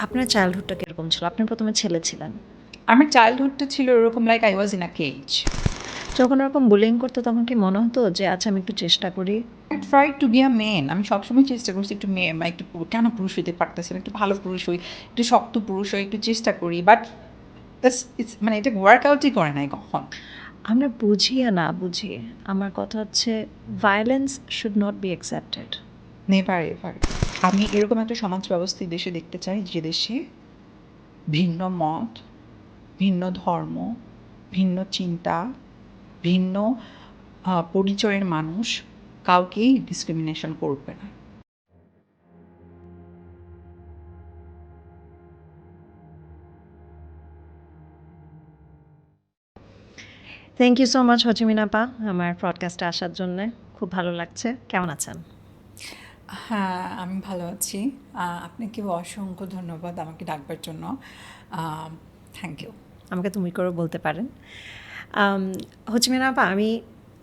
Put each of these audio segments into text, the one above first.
আপনার চাইল্ডহুডটা কিরকম ছিল? আপনি প্রথমে ছেলে ছিলেন। আমার চাইল্ডহুডটা ছিল এরকম like I was in a cage. যখন ওরকম বুলিং করতো তখন কি মনে হতো যে আচ্ছা আমি একটু চেষ্টা করি? I try to be a men. আমি সবসময় চেষ্টা করছি একটু মেয়ে বা একটু কেন পুরুষ হইতে পারতেছি না, একটু ভালো পুরুষ হই, একটু শক্ত পুরুষ হই, একটু চেষ্টা করি, বাট ইটস মানে এটা ওয়ার্কআউটই করে নাই কখন। আমরা বুঝি আর না বুঝি, আমার কথা হচ্ছে violence should not be accepted. Never ever. আমি এরকম একটা সমাজ ব্যবস্থা এই দেশে দেখতে চাই যে দেশে ভিন্ন মত, ভিন্ন ধর্ম, ভিন্ন চিন্তা, ভিন্ন পরিচয়ের মানুষ কাউকেই ডিসক্রিমিনেশন করবে না। থ্যাংক ইউ সো মাচ হোচিমিন আপা আমার পডকাস্টে আসার জন্য। খুব ভালো লাগছে। কেমন আছেন? হ্যাঁ, আমি ভালো আছি। আপনাকেও অসংখ্য ধন্যবাদ আমাকে ডাকবার জন্য। Thank you. আমাকে তুমি করে বলতে পারেন। হোচিমিন আপা, আমি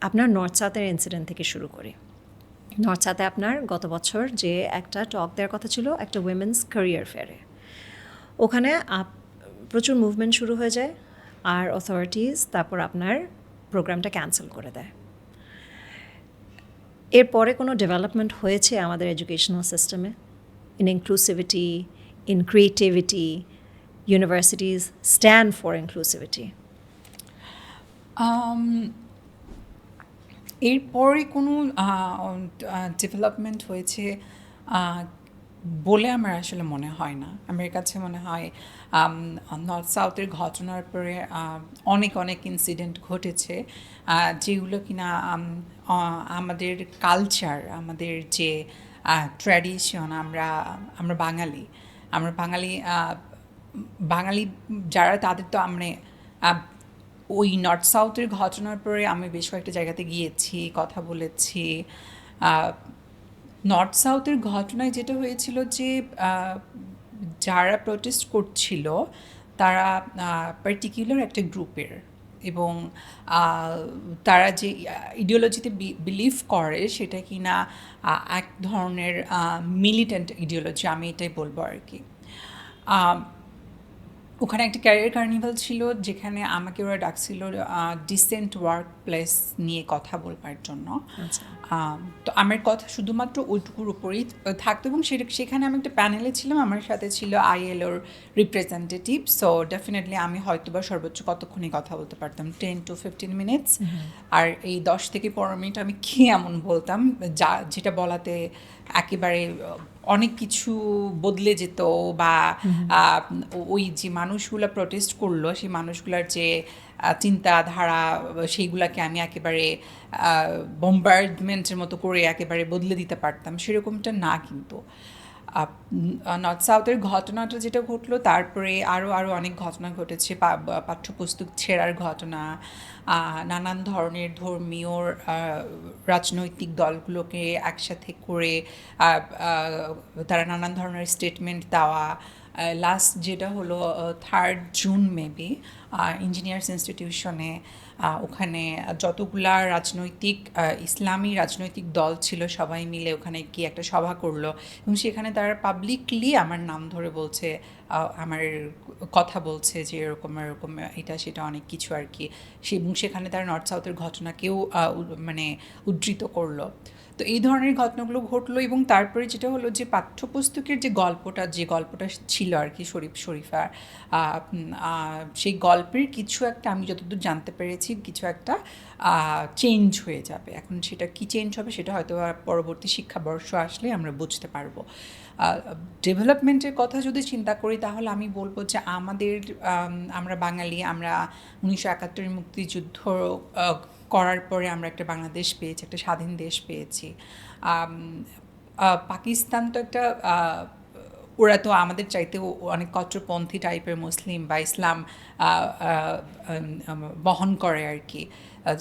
আপনার নর্থ সাউথের ইনসিডেন্ট থেকে শুরু করি। নর্থ সাউথে আপনার গত বছর যে একটা টক দেওয়ার কথা ছিল একটা উইমেন্স ক্যারিয়ার ফেয়ারে, ওখানে প্রচুর মুভমেন্ট শুরু হয়ে যায় আর অথরিটিস তারপর আপনার প্রোগ্রামটা ক্যান্সেল করে দেয়। এরপরে কোনো ডেভেলপমেন্ট হয়েছে আমাদের এডুকেশনাল সিস্টেমে? In inclusivity, in creativity, universities stand for inclusivity. এরপরে কোনো ডেভেলপমেন্ট হয়েছে বলে আমার আসলে মনে হয় না। আমার কাছে মনে হয় নর্থ সাউথের ঘটনার পরে অনেক অনেক ইনসিডেন্ট ঘটেছে, যেগুলো কিনা আমাদের কালচার, আমাদের যে ট্র্যাডিশন, আমরা আমরা বাঙালি আমরা বাঙালি বাঙালি যারা, তাদের তো মানে ওই নর্থ সাউথের ঘটনার পরে আমি বেশ কয়েকটা জায়গাতে গিয়েছি, কথা বলেছি। নর্থ সাউথের ঘটনায় যেটা হয়েছিল যে যারা প্রোটেস্ট করছিল তারা পার্টিকুলার একটা গ্রুপের, এবং তারা যে ইডিওলজিতে বিলিভ করে সেটা কি না এক ধরনের মিলিটেন্ট ইডিওলজি, আমি এটাই বলবো আর কি। ওখানে একটা ক্যারিয়ার কার্নিভাল ছিল যেখানে আমাকে ওরা ডাকছিল ডিসেন্ট ওয়ার্ক প্লেস নিয়ে কথা বলবার জন্য। তো আমার কথা শুধুমাত্র ওইটুকুর উপরেই থাকতো, এবং সেখানে আমি একটা প্যানেলে ছিলাম, আমার সাথে ছিল আইএলওর রিপ্রেজেন্টেটিভ। সো ডেফিনেটলি আমি হয়তো বা সর্বোচ্চ কতক্ষণই কথা বলতে পারতাম, 10 to 15 মিনিটস। আর এই 10 থেকে 15 মিনিট আমি কি এমন বলতাম যেটা বলাতে একেবারে অনেক কিছু বদলে যেত, বা ওই যে মানুষগুলো প্রোটেস্ট করলো সেই মানুষগুলোর যে চিন্তাধারা সেইগুলোকে আমি একেবারে বম্বার্ডমেন্টের মতো করে একেবারে বদলে দিতে পারতাম, সেরকমটা না। কিন্তু নর্থ সাউথের ঘটনাটা যেটা ঘটলো, তারপরে আরও অনেক ঘটনা ঘটেছে, পাঠ্যপুস্তক ছেঁড়ার ঘটনা, নানান ধরনের ধর্মীয় রাজনৈতিক দলগুলোকে একসাথে করে তারা নানান ধরনের স্টেটমেন্ট দেওয়া। লাস্ট যেটা হলো 3rd জুন মেবি ইঞ্জিনিয়ার্স ইনস্টিটিউশনে, ওখানে যতগুলা রাজনৈতিক ইসলামী রাজনৈতিক দল ছিল সবাই মিলে ওখানে গিয়ে একটা সভা করলো, এবং সেখানে তারা পাবলিকলি আমার নাম ধরে বলছে, আমার কথা বলছে যে এরকম এরকম এটা সেটা অনেক কিছু আর কি। সেখানে তারা নর্থ সাউথের ঘটনাকেও মানে উদ্ধৃত করলো। তো এই ধরনের ঘটনাগুলো ঘটলো, এবং তারপরে যেটা হলো যে পাঠ্যপুস্তকের যে গল্পটা ছিল আর কি, শরীফার সেই গল্পের কিছু একটা, আমি যতদূর জানতে পেরেছি, কিছু একটা চেঞ্জ হয়ে যাবে। এখন সেটা কি চেঞ্জ হবে সেটা হয়তো পরবর্তী শিক্ষাবর্ষ আসলে আমরা বুঝতে পারবো। ডেভেলপমেন্টের কথা যদি চিন্তা করি তাহলে আমি বলবো যে আমরা বাঙালি, আমরা 1971 মুক্তিযুদ্ধ করার পরে আমরা একটা বাংলাদেশ পেয়েছি, একটা স্বাধীন দেশ পেয়েছি। পাকিস্তান তো একটা ওরা তো আমাদের চাইতেও অনেক কট্টরপন্থী টাইপের মুসলিম বা ইসলাম বহন করে আর কি।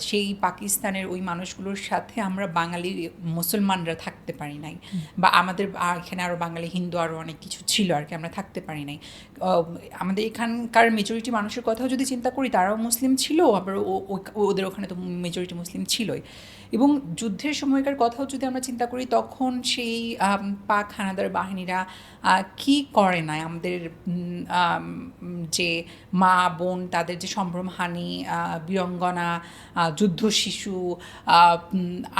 সেই পাকিস্তানের ওই মানুষগুলোর সাথে আমরা বাঙালি মুসলমানরা থাকতে পারি নাই, বা আমাদের এখানে আরও বাঙালি হিন্দু আরও অনেক কিছু ছিল আর কি, আমরা থাকতে পারি নাই। আমাদের এখানকার মেজরিটি মানুষের কথাও যদি চিন্তা করি, তারাও মুসলিম ছিল, আবার ওদের ওখানে তো মেজরিটি মুসলিম ছিলই। এবং যুদ্ধের সময়কার কথাও যদি আমরা চিন্তা করি, তখন সেই পাক হানাদার বাহিনীরা কি করে নাই আমাদের যে মা বোন, তাদের যে সম্ভ্রমহানি, বীরঙ্গনা, যুদ্ধ শিশু,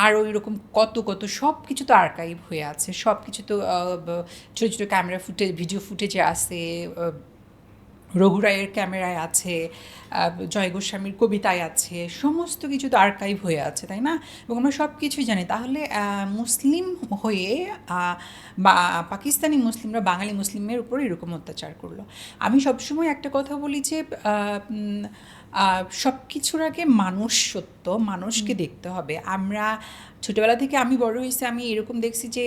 আরও এরকম কত কত সব কিছু তো আর্কাইভ হয়ে আছে, সব কিছু তো ছোটো ছোটো ক্যামেরা ফুটেজ, ভিডিও ফুটেজে আছে, রঘুরায়ের ক্যামেরায় আছে, জয় গোস্বামীর কবিতায় আছে, সমস্ত কিছু তো আর্কাইভ হয়ে আছে, তাই না? এবং আমরা সব কিছুই জানি। তাহলে মুসলিম হয়ে বা পাকিস্তানি মুসলিমরা বাঙালি মুসলিমের উপর এরকম অত্যাচার করলো। আমি সবসময় একটা কথা বলি যে সব কিছুর আগে মানুষ সত্য, মানুষকে দেখতে হবে। আমরা ছোটোবেলা থেকে, আমি বড় হয়েছি, আমি এরকম দেখছি যে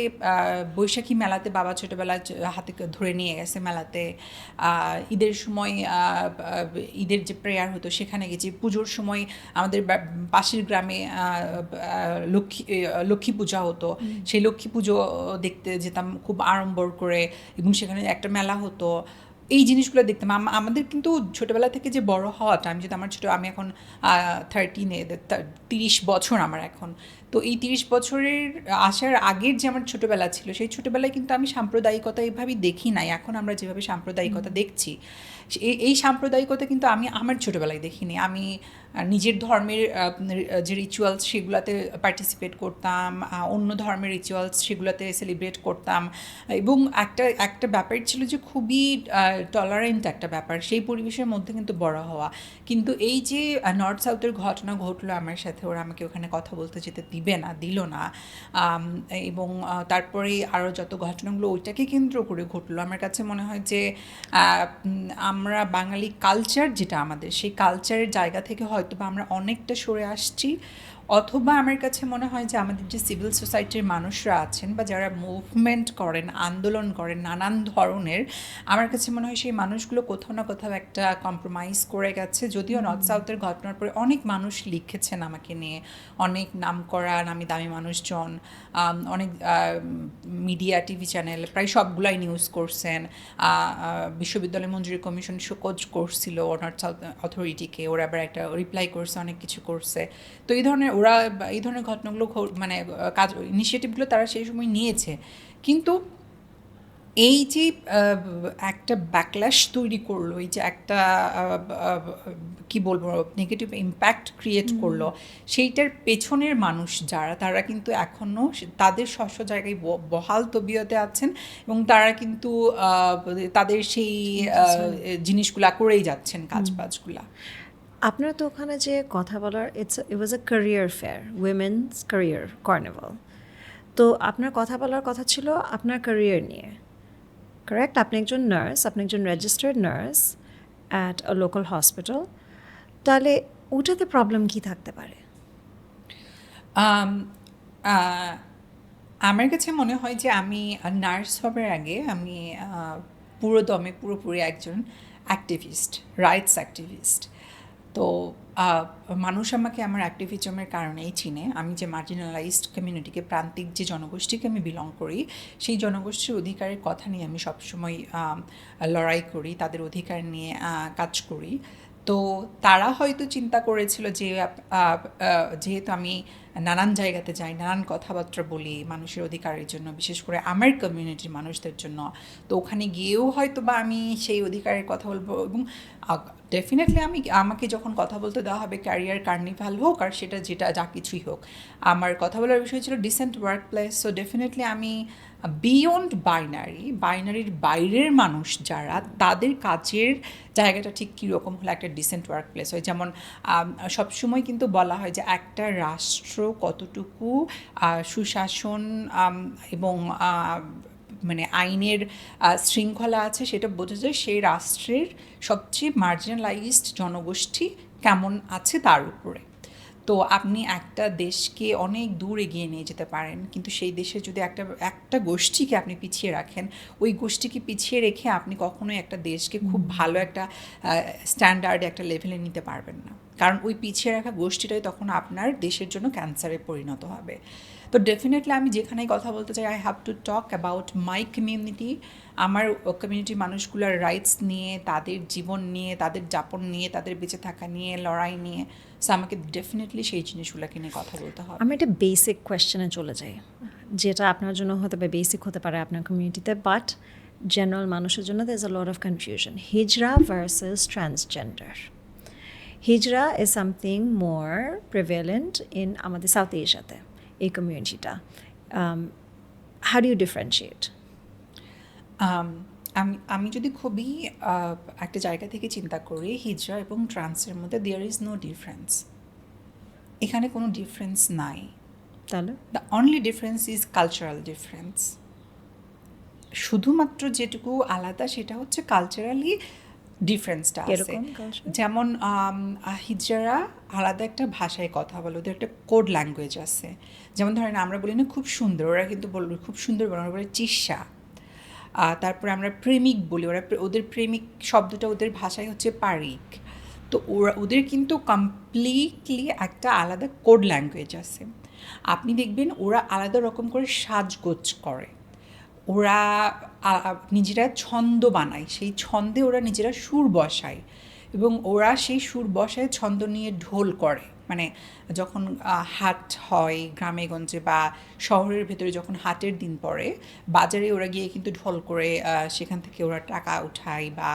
বৈশাখী মেলাতে বাবা ছোটোবেলা হাতে ধরে নিয়ে গেছে মেলাতে, ঈদের সময় ঈদের যে প্রেয়ার হতো সেখানে গেছি, পুজোর সময় আমাদের পাশের গ্রামে লক্ষ্মী পূজা হতো, সেই লক্ষ্মী পুজো দেখতে যেতাম খুব আড়ম্বর করে, এবং সেখানে একটা মেলা হতো। এই জিনিসগুলো দেখতাম। আমাদের কিন্তু ছোটোবেলা থেকে যে বড় হওয়াটা, আমি এখন 30 বছর আমার এখন, তো এই 30 বছরের আসার আগের যে আমার ছোটোবেলা ছিল, সেই ছোটোবেলায় কিন্তু আমি সাম্প্রদায়িকতা এইভাবেই দেখি নাই। এখন আমরা যেভাবে সাম্প্রদায়িকতা দেখছি, এই সাম্প্রদায়িকতা কিন্তু আমি আমার ছোটোবেলায় দেখিনি। আমি নিজের ধর্মের যে রিচুয়ালস সেগুলোতে পার্টিসিপেট করতাম, অন্য ধর্মের রিচুয়ালস সেগুলোতে সেলিব্রেট করতাম, এবং একটা ব্যাপার ছিল যে খুবই টলারেন্ট একটা ব্যাপার, সেই পরিবেশের মধ্যে কিন্তু বড় হওয়া। কিন্তু এই যে নর্থ সাউথের ঘটনা ঘটলো আমার সাথে, ওরা আমাকে ওখানে কথা বলতে যেতে দিল না, এবং তারপরে আরও যত ঘটনাগুলো ওইটাকে কেন্দ্র করে ঘটলো, আমার কাছে মনে হয় যে আমরা বাঙালি কালচার যেটা আমাদের, সেই কালচারের জায়গা থেকে হয়তো বা আমরা অনেকটা সরে আসছি, অথবা আমার কাছে মনে হয় যে আমাদের যে সিভিল সোসাইটির মানুষরা আছেন, বা যারা মুভমেন্ট করেন, আন্দোলন করেন নানান ধরনের, আমার কাছে মনে হয় সেই মানুষগুলো কোথাও না কোথাও একটা কম্প্রোমাইজ করে গেছে। যদিও নর্থ সাউথের ঘটনার পরে অনেক মানুষ লিখেছেন আমাকে নিয়ে, অনেক নাম করা নামি দামি মানুষজন, অনেক মিডিয়া, টিভি চ্যানেল প্রায় সবগুলাই নিউজ করছেন, বিশ্ববিদ্যালয় মঞ্জুরি কমিশন শোকজ করছিল নর্থ সাউথ অথরিটিকে, ওরা আবার একটা রিপ্লাই করছে, অনেক কিছু করছে। তো এই ধরনের ঘটনাগুলো মানে কাজ ইনিশিয়েটিভগুলো তারা সেই সময় নিয়েছে, কিন্তু এই যে একটা ব্যাকল্যাশ তৈরি করলো, এই যে একটা কি বলবো নেগেটিভ ইম্প্যাক্ট ক্রিয়েট করলো, সেইটার পেছনের মানুষ যারা, তারা কিন্তু এখনও তাদের স্বস্ব জায়গায় বহাল তবিয়তে আছেন, এবং তারা কিন্তু তাদের সেই জিনিসগুলা করেই যাচ্ছেন, কাজবাজগুলা। আপনার তো ওখানে যে কথা বলার it was a career fair, women's career carnival, তো আপনার কথা বলার কথা ছিল আপনার ক্যারিয়ার নিয়ে, কারেক্ট? আপনি একজন নার্স, আপনি একজন registered nurse at a local hospital, তাহলে ওটাতে প্রবলেম কি থাকতে পারে? আমার কাছে মনে হয় যে আমি নার্স হবার আগে আমি পুরোপুরি একজন অ্যাক্টিভিস্ট, রাইটস অ্যাক্টিভিস্ট। তো মানুষ আমাকে আমার অ্যাক্টিভিজমের কারণেই চিনে। আমি যে মার্জিনালাইজড কমিউনিটিকে, প্রান্তিক যে জনগোষ্ঠীকে আমি বিলং করি, সেই জনগোষ্ঠীর অধিকারের কথা নিয়ে আমি সবসময় লড়াই করি, তাদের অধিকার নিয়ে কাজ করি। তো তারা হয়তো চিন্তা করেছিল যে যেহেতু আমি নানান জায়গাতে যাই, নানান কথাবার্তা বলি মানুষের অধিকারের জন্য, বিশেষ করে আমার কমিউনিটির মানুষদের জন্য, তো ওখানে গিয়েও হয়তো বা আমি সেই অধিকারের কথা বলবো। এবং ডেফিনেটলি আমাকে যখন কথা বলতে দেওয়া হবে, ক্যারিয়ার কার্নিভাল হোক আর সেটা যা কিছুই হোক, আমার কথা বলার বিষয় ছিল decent work place. So definitely আমি বিয়ন্ড বাইনারির বাইরের মানুষ যারা, তাদের কাজের জায়গাটা ঠিক কীরকম হলে একটা ডিসেন্ট ওয়ার্ক প্লেস হয়। যেমন সবসময় কিন্তু বলা হয় যে একটা রাষ্ট্র কতটুকু সুশাসন এবং মানে আইনের শৃঙ্খলা আছে, সেটা বোঝা যায় সেই রাষ্ট্রের সবচেয়ে মার্জিনালাইজড জনগোষ্ঠী কেমন আছে তার উপরে। তো আপনি একটা দেশকে অনেক দূর এগিয়ে নিয়ে যেতে পারেন, কিন্তু সেই দেশে যদি একটা গোষ্ঠীকে আপনি পিছিয়ে রাখেন, ওই গোষ্ঠীকে পিছিয়ে রেখে আপনি কখনোই একটা দেশকে খুব ভালো একটা স্ট্যান্ডার্ডে, একটা লেভেলে নিতে পারবেন না। কারণ ওই পিছিয়ে রাখা গোষ্ঠীটাই তখন আপনার দেশের জন্য ক্যান্সারে পরিণত হবে। তো ডেফিনেটলি আমি যেখানেই কথা বলতে চাই, I have to talk about my community, আমার কমিউনিটির মানুষগুলোর রাইটস নিয়ে, তাদের জীবন নিয়ে, তাদের যাপন নিয়ে, তাদের বেঁচে থাকা নিয়ে, লড়াই নিয়ে। সো আমাকে ডেফিনেটলি সেই জিনিসগুলোকে নিয়ে কথা বলতে হবে। আমি একটা বেসিক কোয়েশ্চেনে চলে যাই, যেটা আপনার জন্য হতে পারে বেসিক হতে পারে আপনার কমিউনিটিতে, বাট জেনারেল মানুষের জন্য there is a lot of confusion. Hijra versus transgender. Hijra is something more prevalent in আমাদের সাউথ এশিয়াতে, এই কমিউনিটিটা। How do you differentiate? আমি যদি খুবই একটা জায়গা থেকে চিন্তা করি, হিজরা এবং ট্রান্সের মধ্যে দেয়ার ইজ নো ডিফারেন্স। এখানে কোনো ডিফারেন্স নাই। তাহলে the only difference is cultural difference. শুধুমাত্র যেটুকু আলাদা সেটা হচ্ছে কালচারালি ডিফারেন্সটা আছে। এরকম culture? যেমন হিজড়ারা আলাদা একটা ভাষায় কথা বলে, ওদের একটা কোড ল্যাঙ্গুয়েজ আছে। যেমন ধরেন আমরা বলি না খুব সুন্দর, ওরা কিন্তু বলবে খুব সুন্দর বলে, ওরা বলে চিস্যা। তারপরে আমরা প্রেমিক বলি, ওদের প্রেমিক শব্দটা ওদের ভাষায় হচ্ছে পারিক। তো ওদের কিন্তু কমপ্লিটলি একটা আলাদা কোড ল্যাঙ্গুয়েজ আছে। আপনি দেখবেন ওরা আলাদা রকম করে সাজগোজ করে, ওরা নিজেরা ছন্দ বানায়, সেই ছন্দে ওরা নিজেরা সুর বসায়, এবং ওরা সেই সুর বসায় ছন্দ নিয়ে ঢোল করে। মানে যখন হাট হয় গ্রামে গঞ্জে বা শহরের ভেতরে, যখন হাটের দিন পড়ে, বাজারে ওরা গিয়ে কিন্তু ঢোল করে সেখান থেকে ওরা টাকা উঠায় বা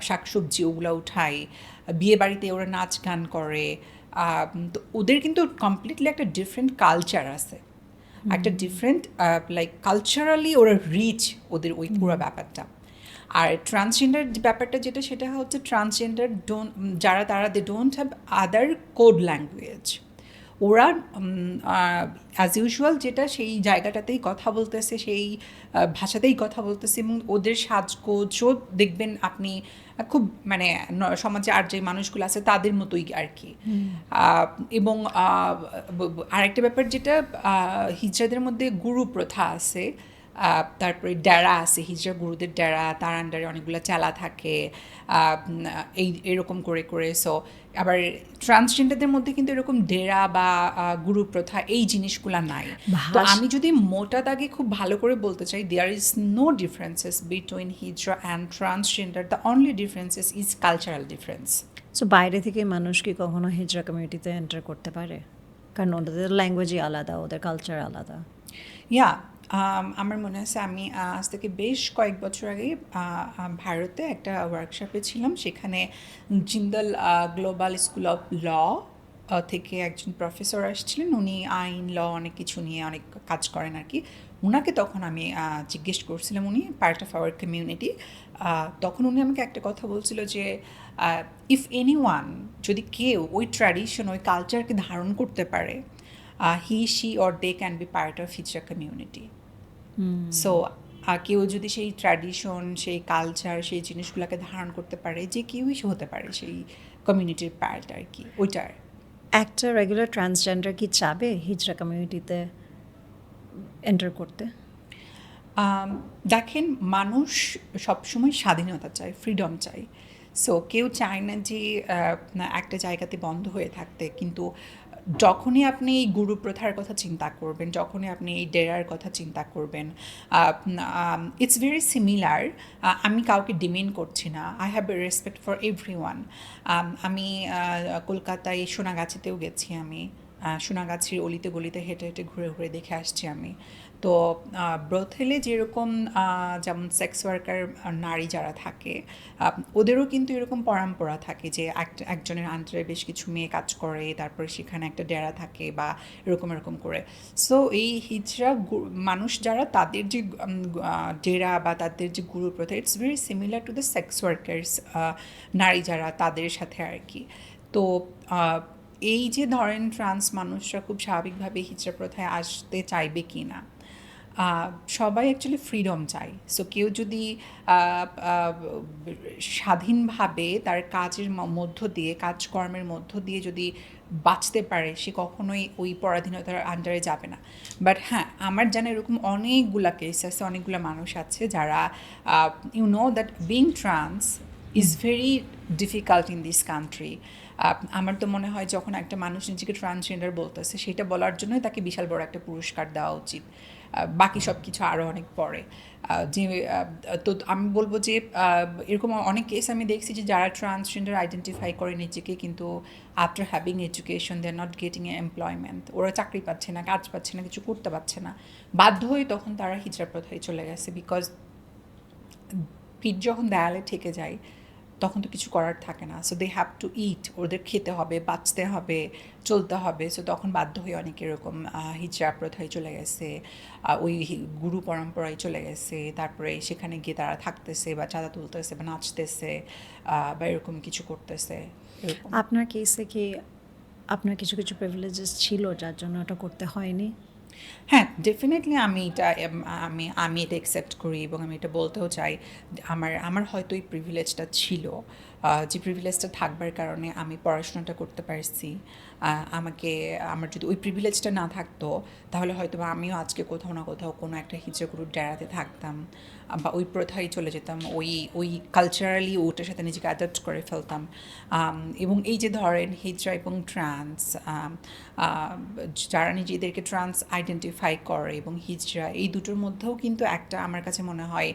শাকসবজি ওগুলো উঠায়। বিয়ে বাড়িতে ওরা নাচ গান করে। তো ওদের কিন্তু কমপ্লিটলি একটা ডিফারেন্ট কালচার আছে, একটা ডিফারেন্ট লাইক কালচারালি ওরা রিচ, ওদের ওই পুরো ব্যাপারটা। আর ট্রান্সজেন্ডার ব্যাপারটা যেটা, সেটা হচ্ছে ট্রান্সজেন্ডার যারা তারা they don't have other code language. ওরা অ্যাজ ইউজুয়াল যেটা সেই জায়গাটাতেই কথা বলতেছে, সেই ভাষাতেই কথা বলতেছে, এবং ওদের সাজগোজও দেখবেন আপনি খুব মানে সমাজে আর যে মানুষগুলো আছে তাদের মতোই আর কি। এবং আরেকটা ব্যাপার যেটা, হিজড়াদের মধ্যে গুরু প্রথা আছে, তারপরে ডেরা আছে, হিজড়া গুরুদের ডেরা, তার আন্ডারে অনেকগুলো চালা থাকে, এরকম করে করে। সো আবার ট্রান্সজেন্ডারদের মধ্যে কিন্তু এরকম ডেরা বা গুরু প্রথা এই জিনিসগুলো নাই। তো আমি যদি মোটা দাগে খুব ভালো করে বলতে চাই, there is no differences between hijra and transgender, the only differences is cultural difference. So বাইরে থেকে মানুষ কি কখনো হিজড়া কমিউনিটিতে এন্টার করতে পারে? কারণ ওদের ল্যাঙ্গুয়েজই আলাদা, ওদের কালচার আলাদা। ইয়া, আমার মনে আছে আমি আজ থেকে বেশ কয়েক বছর আগে ভারতে একটা ওয়ার্কশপে ছিলাম। সেখানে Jindal global school of law থেকে একজন প্রফেসর আসছিলেন। উনি আইন ল অনেক কিছু নিয়ে অনেক কাজ করেন আর কি। ওনাকে তখন আমি জিজ্ঞেস করছিলাম, উনি পার্ট অফ আওয়ার কমিউনিটি। তখন উনি আমাকে একটা কথা বলছিল যে ইফ এনিওয়ান, যদি কেউ ওই ট্র্যাডিশন ওই কালচারকে ধারণ করতে পারে, he, she or they can be part of hijra community. So কেউ যদি সেই ট্র্যাডিশন, সেই কালচার, সেই জিনিসগুলোকে ধারণ করতে পারে, যে কেউই হতে পারে সেই কমিউনিটির পার্ট আর কি, ওইটার। একটা রেগুলার ট্রান্সজেন্ডার কি চাবে হিজড়া কমিউনিটিতে এন্টার করতে? দেখেন, মানুষ সবসময় স্বাধীনতা চায়, ফ্রিডম চায়। সো কেউ চায় না যে একটা জায়গাতে বন্ধ হয়ে থাকতে। কিন্তু যখনই আপনি এই গুরু প্রথার কথা চিন্তা করবেন, যখনই আপনি এই ডেরার কথা চিন্তা করবেন, ইটস ভেরি সিমিলার। আমি কাউকে ডিমেন্ড করছি না, I have a respect for everyone. আমি কলকাতায় সোনাগাছিতেও গেছি, আমি সোনাগাছির অলিতে গলিতে হেঁটে হেঁটে ঘুরে ঘুরে দেখে আসছি আমি। তো ব্রথেলে যেরকম যেমন সেক্স ওয়ার্কার নারী যারা থাকে, ওদেরও কিন্তু এরকম পরম্পরা থাকে যে একজনের আন্ডারে বেশ কিছু মেয়ে কাজ করে, তারপরে সেখানে একটা ডেরা থাকে বা এরকম এরকম করে। সো এই হিজড়া মানুষ যারা, তাদের যে ডেরা বা তাদের যে গুরু প্রথা, it's very similar to the sex workers, নারী যারা তাদের সাথে আর কি। তো এই যে ধরেন ট্রান্স মানুষরা খুব স্বাভাবিকভাবে হিজড়া প্রথায় আসতে চাইবে কি না, সবাই অ্যাকচুয়ালি ফ্রিডম চায়। সো কেউ যদি স্বাধীনভাবে তার কাজের মধ্য দিয়ে, কাজকর্মের মধ্য দিয়ে যদি বাঁচতে পারে, সে কখনোই ওই পরাধীনতার আন্ডারে যাবে না। বাট হ্যাঁ, আমার জানা এরকম অনেকগুলা কেস আছে, অনেকগুলো মানুষ আছে যারা you know that being trans is very difficult in this country. আমার তো মনে হয় যখন একটা মানুষ নিজেকে ট্রান্সজেন্ডার বলতেছে সেটা বলার জন্যই তাকে বিশাল বড় একটা পুরস্কার দেওয়া উচিত, বাকি সব কিছু আরও অনেক পরে। যে তো আমি বলবো যে এরকম অনেক কেস আমি দেখছি যে যারা ট্রান্সজেন্ডার আইডেন্টিফাই করে নিজেকে, কিন্তু after having education they are not getting a employment, ওরা চাকরি পাচ্ছে না, কাজ পাচ্ছে না, কিছু করতে পারছে না, বাধ্য হয়ে তখন তারা হিজড়া প্রথায় চলে গেছে। বিকজ পিঠ যখন দেয়ালে ঠেকে যায় তখন তো কিছু করার থাকে না, সো দে হ্যাভ টু ইট, ওদের খেতে হবে, বাঁচতে হবে, চলতে হবে। সো তখন বাধ্য হয়ে অনেক এরকম হিজড়া প্রথায় চলে গেছে, ওই গুরু পরম্পরায় চলে গেছে, তারপরে সেখানে গিয়ে তারা থাকতেছে বা চাঁদা তুলতেছে বা নাচতেছে বা এরকম কিছু করতেছে। আপনার কেসে কি আপনার কিছু কিছু প্রিভিলেজেস ছিল যার জন্য ওটা করতে হয়নি? হ্যাঁ, ডেফিনেটলি আমি এটা অ্যাকসেপ্ট করি এবং আমি এটা বলতেও চাই। আমার হয়তো এই প্রিভিলেজটা ছিল, যে প্রিভিলেজটা থাকবার কারণে আমি পড়াশোনাটা করতে পারছি। আমার যদি ওই প্রিভিলেজটা না থাকতো তাহলে হয়তো বা আমিও আজকে কোথাও না কোথাও কোনো একটা হিজড়া গ্রুপ ডেরাতে থাকতাম, বা ওই প্রথায় চলে যেতাম, ওই কালচারালি ওটার সাথে নিজেকে অ্যাডাপ্ট করে ফেলতাম। এবং এই যে ধরেন হিজড়া এবং ট্রান্স, যারা নিজেদেরকে ট্রান্স আইডেন্টিফাই করে এবং হিজড়া, এই দুটোর মধ্যেও কিন্তু একটা আমার কাছে মনে হয়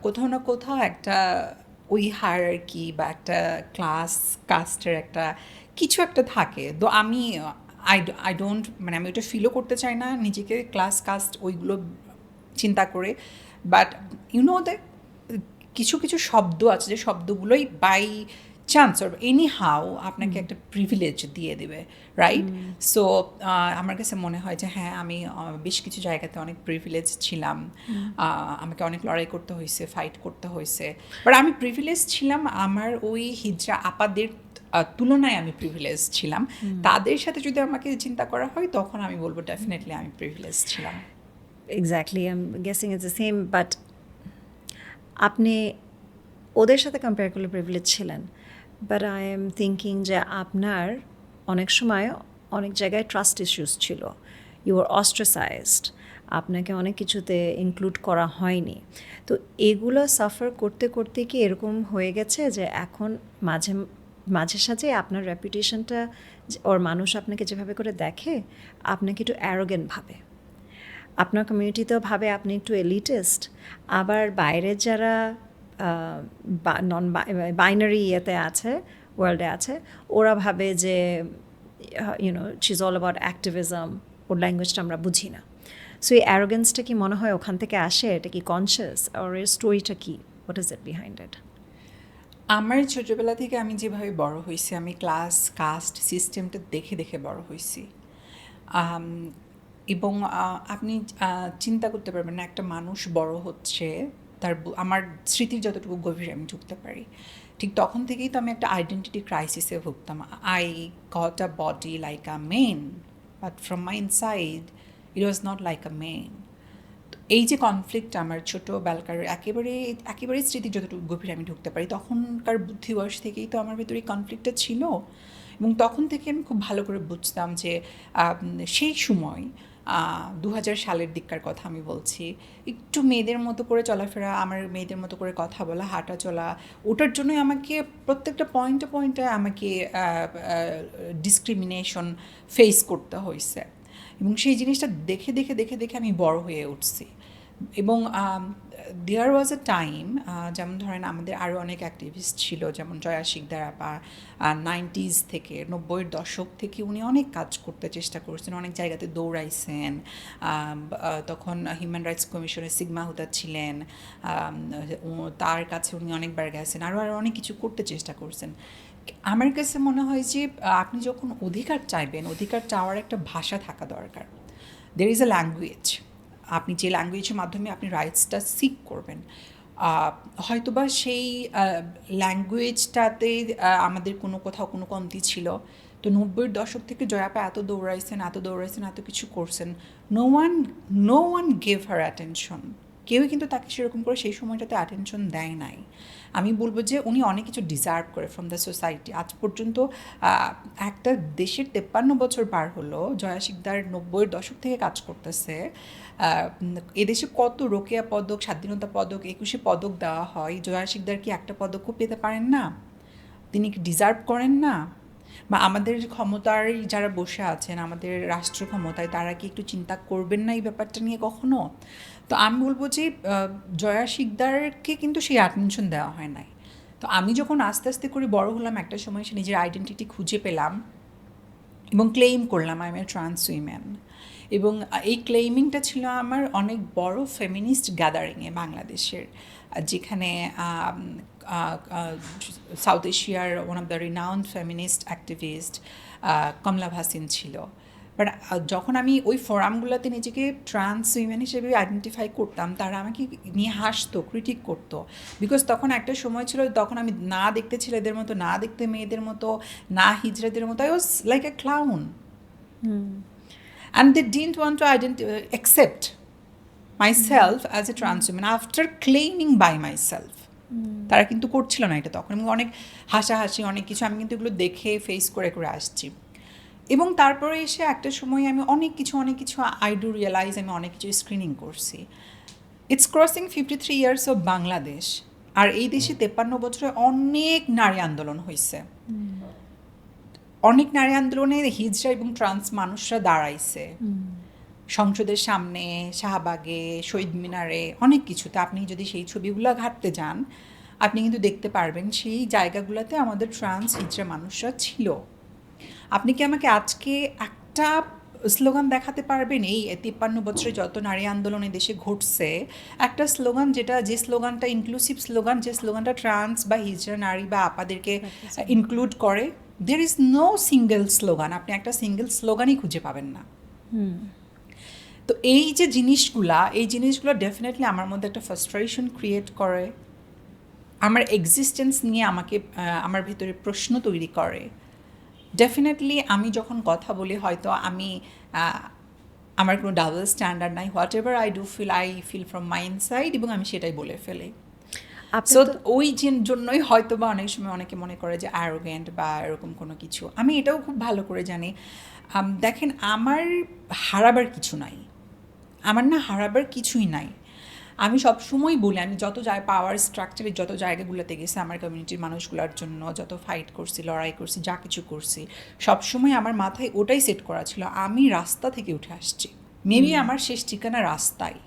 কোথাও না কোথাও একটা ওই হায়ারার্কি বা একটা কাস্টের একটা কিছু একটা থাকে। তো আমি আই ডোন্ট, মানে আমি ওটা ফিলও করতে চাই না নিজেকে কাস্ট ওইগুলো চিন্তা করে। বাট ইউ নো দ্যাট কিছু কিছু শব্দ আছে যে শব্দগুলোই by chance or any how আপনাকে একটা প্রিভিলেজ দিয়ে দেবে, রাইট? সো আমার কাছে মনে হয় যে হ্যাঁ, আমি বেশ কিছু জায়গাতে অনেক প্রিভিলেজ ছিলাম, আমাকে অনেক লড়াই করতে হয়েছে, ফাইট করতে হয়েছে। বাট আমি প্রিভিলেজ ছিলাম আমার ওই হিজড়া আপাদের তুলনায় আমি প্রিভিলেজ ছিলাম। তাদের সাথে যদি আমাকে চিন্তা করা হয় তখন আমি বলবো ডেফিনেটলি আমি প্রিভিলেজ ছিলাম। Exactly, I am guessing it's the same. But আপনি ওদের সাথে কম্পেয়ার করলে প্রিভিলেজ ছিলেন, বাট আই এম থিঙ্কিং যে আপনার অনেক সময় অনেক জায়গায় ট্রাস্ট ইস্যুস ছিল, ইউ আর অস্ট্রাসাইজড, আপনাকে অনেক কিছুতে ইনক্লুড করা হয়নি। তো এগুলো সাফার করতে করতে কি এরকম হয়ে গেছে যে এখন মাঝে সাঝে আপনার রেপুটেশনটা, ওর মানুষ আপনাকে যেভাবে করে দেখে আপনাকে একটু অ্যারোগেন্ট ভাবে, আপনার কমিউনিটিতেও ভাবে আপনি একটু এলিটিস্ট, আবার বাইরের যারা নন বাইনারি ইয়েতে আছে, ওয়ার্ল্ডে আছে, ওরা ভাবে যে you know she is all about activism, ওর ল্যাঙ্গুয়েজটা আমরা বুঝি না। সো এই অ্যারোগেন্সটা কি মনে হয় ওখান থেকে আসে? এটা কি কনসিয়াস, আর এর স্টোরিটা কি, what is it behind it? আমার ছোটোবেলা থেকে আমি যেভাবে বড় হয়েছি, আমি কাস্ট সিস্টেমটা দেখে দেখে বড় হয়েছি। এবং আপনি চিন্তা করতে পারবেন না একটা মানুষ বড় হচ্ছে, আমার স্মৃতির যতটুকু গভীরে আমি ঢুকতে পারি, ঠিক তখন থেকেই তো আমি একটা আইডেন্টিটি ক্রাইসিসে ভুগতাম। I got a body like a man, but from my inside it was not like a man. এই যে কনফ্লিক্ট আমার ছোটোবেলাকার একেবারে স্মৃতি যতটুকু গভীরে আমি ঢুকতে পারি, তখনকার বুদ্ধি বয়স থেকেই তো আমার ভেতরে এই কনফ্লিক্টটা ছিল। এবং তখন থেকে আমি খুব ভালো করে বুঝতাম যে সেই সময় 2000 সালের দিককার কথা আমি বলছি, একটু মেয়েদের মতো করে চলাফেরা, আমার মেয়েদের মতো করে কথা বলা, হাঁটা চলা, ওটার জন্যই আমাকে প্রত্যেকটা পয়েন্টে আমাকে ডিসক্রিমিনেশন ফেস করতে হয়েছে। এবং সেই জিনিসটা দেখে দেখে দেখে দেখে আমি বড় হয়ে উঠছি। এবং দেয়ার ওয়াজ আ টাইম, যেমন ধরেন আমাদের আরও অনেক অ্যাক্টিভিস্ট ছিল, যেমন জয়া শিকদার আপা 90s থেকে 90-এর দশক থেকে উনি অনেক কাজ করতে চেষ্টা করছেন, অনেক জায়গাতে দৌড়াইছেন। তখন হিউম্যান রাইটস কমিশনের সিগমা হুদা ছিলেন, তার কাছে উনি অনেকবার গেছেন, আরও অনেক কিছু করতে চেষ্টা করছেন। আমার কাছে মনে হয় যে আপনি যখন অধিকার চাইবেন, অধিকার চাওয়ার একটা ভাষা থাকা দরকার। দের ইজ আ ল্যাঙ্গুয়েজ, আপনি যে ল্যাঙ্গুয়েজের মাধ্যমে আপনি রাইটসটা সিক করবেন, হয়তোবা সেই ল্যাঙ্গুয়েজটাতে আমাদের কোথাও কোনো কমতি ছিল। তো 90-এর দশক থেকে জয়াপা এত দৌড়াইছেন, এত কিছু করছেন, no one gave her attention. কেউই কিন্তু তাকে সেরকম করে সেই সময়টাতে অ্যাটেনশন দেয় নাই। আমি বলবো যে উনি অনেক কিছু ডিজার্ভ করে ফ্রম দ্য সোসাইটি। আজ পর্যন্ত একটা দেশের 53 বছর পার হলো, জয়া শিকদার 90-এর দশক থেকে কাজ করতেছে। এদেশে কত রোকেয়া পদক, স্বাধীনতা পদক, 21শে পদক দেওয়া হয়, জয়া শিকদার কি একটা পদকও পেতে পারেন না? তিনি কি ডিজার্ভ করেন না? বা আমাদের ক্ষমতার যারা বসে আছেন, আমাদের রাষ্ট্র ক্ষমতায়, তারা কি একটু চিন্তা করবেন না এই ব্যাপারটা নিয়ে কখনো? তো আমি বলবো যে জয়া শিকদারকে কিন্তু সেই অ্যাটেনশন দেওয়া হয় নাই। তো আমি যখন আস্তে আস্তে করে বড় হলাম, একটা সময় সে নিজের আইডেন্টিটি খুঁজে পেলাম এবং ক্লেইম করলাম I M A trans women. এবং এই ক্লেইমিংটা ছিল আমার অনেক বড় ফেমিনিস্ট গ্যাদারিংয়ে বাংলাদেশের, যেখানে সাউথ এশিয়ার one of the renowned feminist activist Kamla Bhasin ছিল। বাট যখন আমি ওই ফোরামগুলোতে নিজেকে ট্রান্স উইমেন হিসেবে আইডেন্টিফাই করতাম, তারা আমাকে নিয়ে হাসতো, ক্রিটিক করতো। বিকজ তখন একটা সময় ছিল, তখন আমি না দেখতে ছেলেদের মতো, না দেখতে মেয়েদের মতো, না হিজড়াদের মতো, I was like a clown. And they didn't want to accept myself as a trans woman after claiming by myself. তারা কিন্তু করছিল না এটা তখন, এবং অনেক হাসাহাসি, অনেক কিছু আমি কিন্তু এগুলো দেখে ফেস করে করে আসছি। এবং তারপরে এসে একটা সময় আমি অনেক কিছু আই ডু রিয়েলাইজ, আমি অনেক কিছু স্ক্রিনিং করছি। It's crossing 53 years of Bangladesh, আর এই দেশে 53 বছরে অনেক নারী আন্দোলন হয়েছে। অনেক নারী আন্দোলনে হিজড়া এবং ট্রান্স মানুষরা দাঁড়াইছে সংসদের সামনে, শাহবাগে, শহীদ মিনারে, অনেক কিছুতে। আপনি যদি সেই ছবিগুলো ঘাঁটতে যান, আপনি কিন্তু দেখতে পারবেন সেই জায়গাগুলোতে আমাদের ট্রান্স হিজড়া মানুষরা ছিল। আপনি কি আমাকে আজকে একটা স্লোগান দেখাতে পারবেন এই 53 বছরে যত নারী আন্দোলন এই দেশে ঘটছে, একটা স্লোগান যে স্লোগানটা ইনক্লুসিভ স্লোগান, যে স্লোগানটা ট্রান্স বা হিজড়া নারী বা আপাদেরকে ইনক্লুড করে? There is no single slogan. আপনি একটা সিঙ্গেল স্লোগানই খুঁজে পাবেন না। তো এই যে জিনিসগুলো ডেফিনেটলি আমার মধ্যে একটা ফ্রাস্ট্রেশন ক্রিয়েট করে, আমার এক্সিস্টেন্স নিয়ে আমাকে আমার ভিতরে প্রশ্ন তৈরি করে। ডেফিনেটলি আমি যখন কথা বলি, হয়তো আমি আমার কোনো ডাবল স্ট্যান্ডার্ড নাই, whatever I feel from my inside, এবং আমি সেটাই বলে ফেলি। সো ওই জন্যই হয়তো বা অনেক সময় অনেকে মনে করে যে অ্যারোগেন্ট বা এরকম কোনো কিছু। আমি এটাও খুব ভালো করে জানি, দেখেন আমার হারাবার কিছু নাই, হারাবার কিছুই নাই। আমি সবসময় বলি, আমি যত পাওয়ার স্ট্রাকচারের যত জায়গাগুলোতে গেছি, আমার কমিউনিটির মানুষগুলোর জন্য যত ফাইট করছি, লড়াই করছি, যা কিছু করছি, সবসময় আমার মাথায় ওটাই সেট করা ছিল, আমি রাস্তা থেকে উঠে আসছি। মেবি আমার শেষ ঠিকানা রাস্তায়।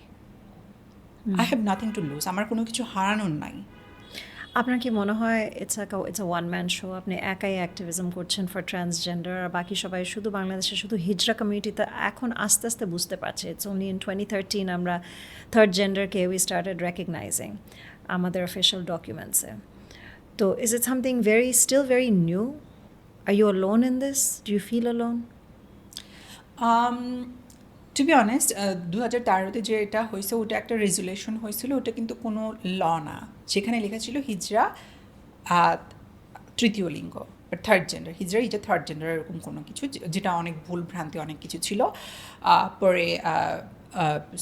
I have nothing to lose, আমার কোনো কিছু হারানোর নাই। আপনার কি মনে হয় it's a one man show? আপনি একাই অ্যাক্টিভিজম করছেন ফর ট্রান্সজেন্ডার, আর বাকি সবাই শুধু বাংলাদেশে শুধু হিজড়া কমিউনিটিতে এখন আস্তে আস্তে বুঝতে পারছে। ইটস অনলি ইন 2013 আমরা থার্ড জেন্ডারকে উই স্টার্টেড রেকগনাইজিং আমাদের অফিসিয়াল ডকুমেন্টসে। তো is it something still very new? Are you alone in this? Do you feel alone? To be honest, 2013-তে যে এটা হয়েছে, ওটা একটা রেজুলেশন হয়েছিল, ওটা কিন্তু কোনো ল না। সেখানে লেখা ছিল হিজড়া তৃতীয় লিঙ্গ, থার্ড জেন্ডার, হিজড়া থার্ড জেন্ডার, এরকম কোনো কিছু, যেটা অনেক ভুল ভ্রান্তি অনেক কিছু ছিল। পরে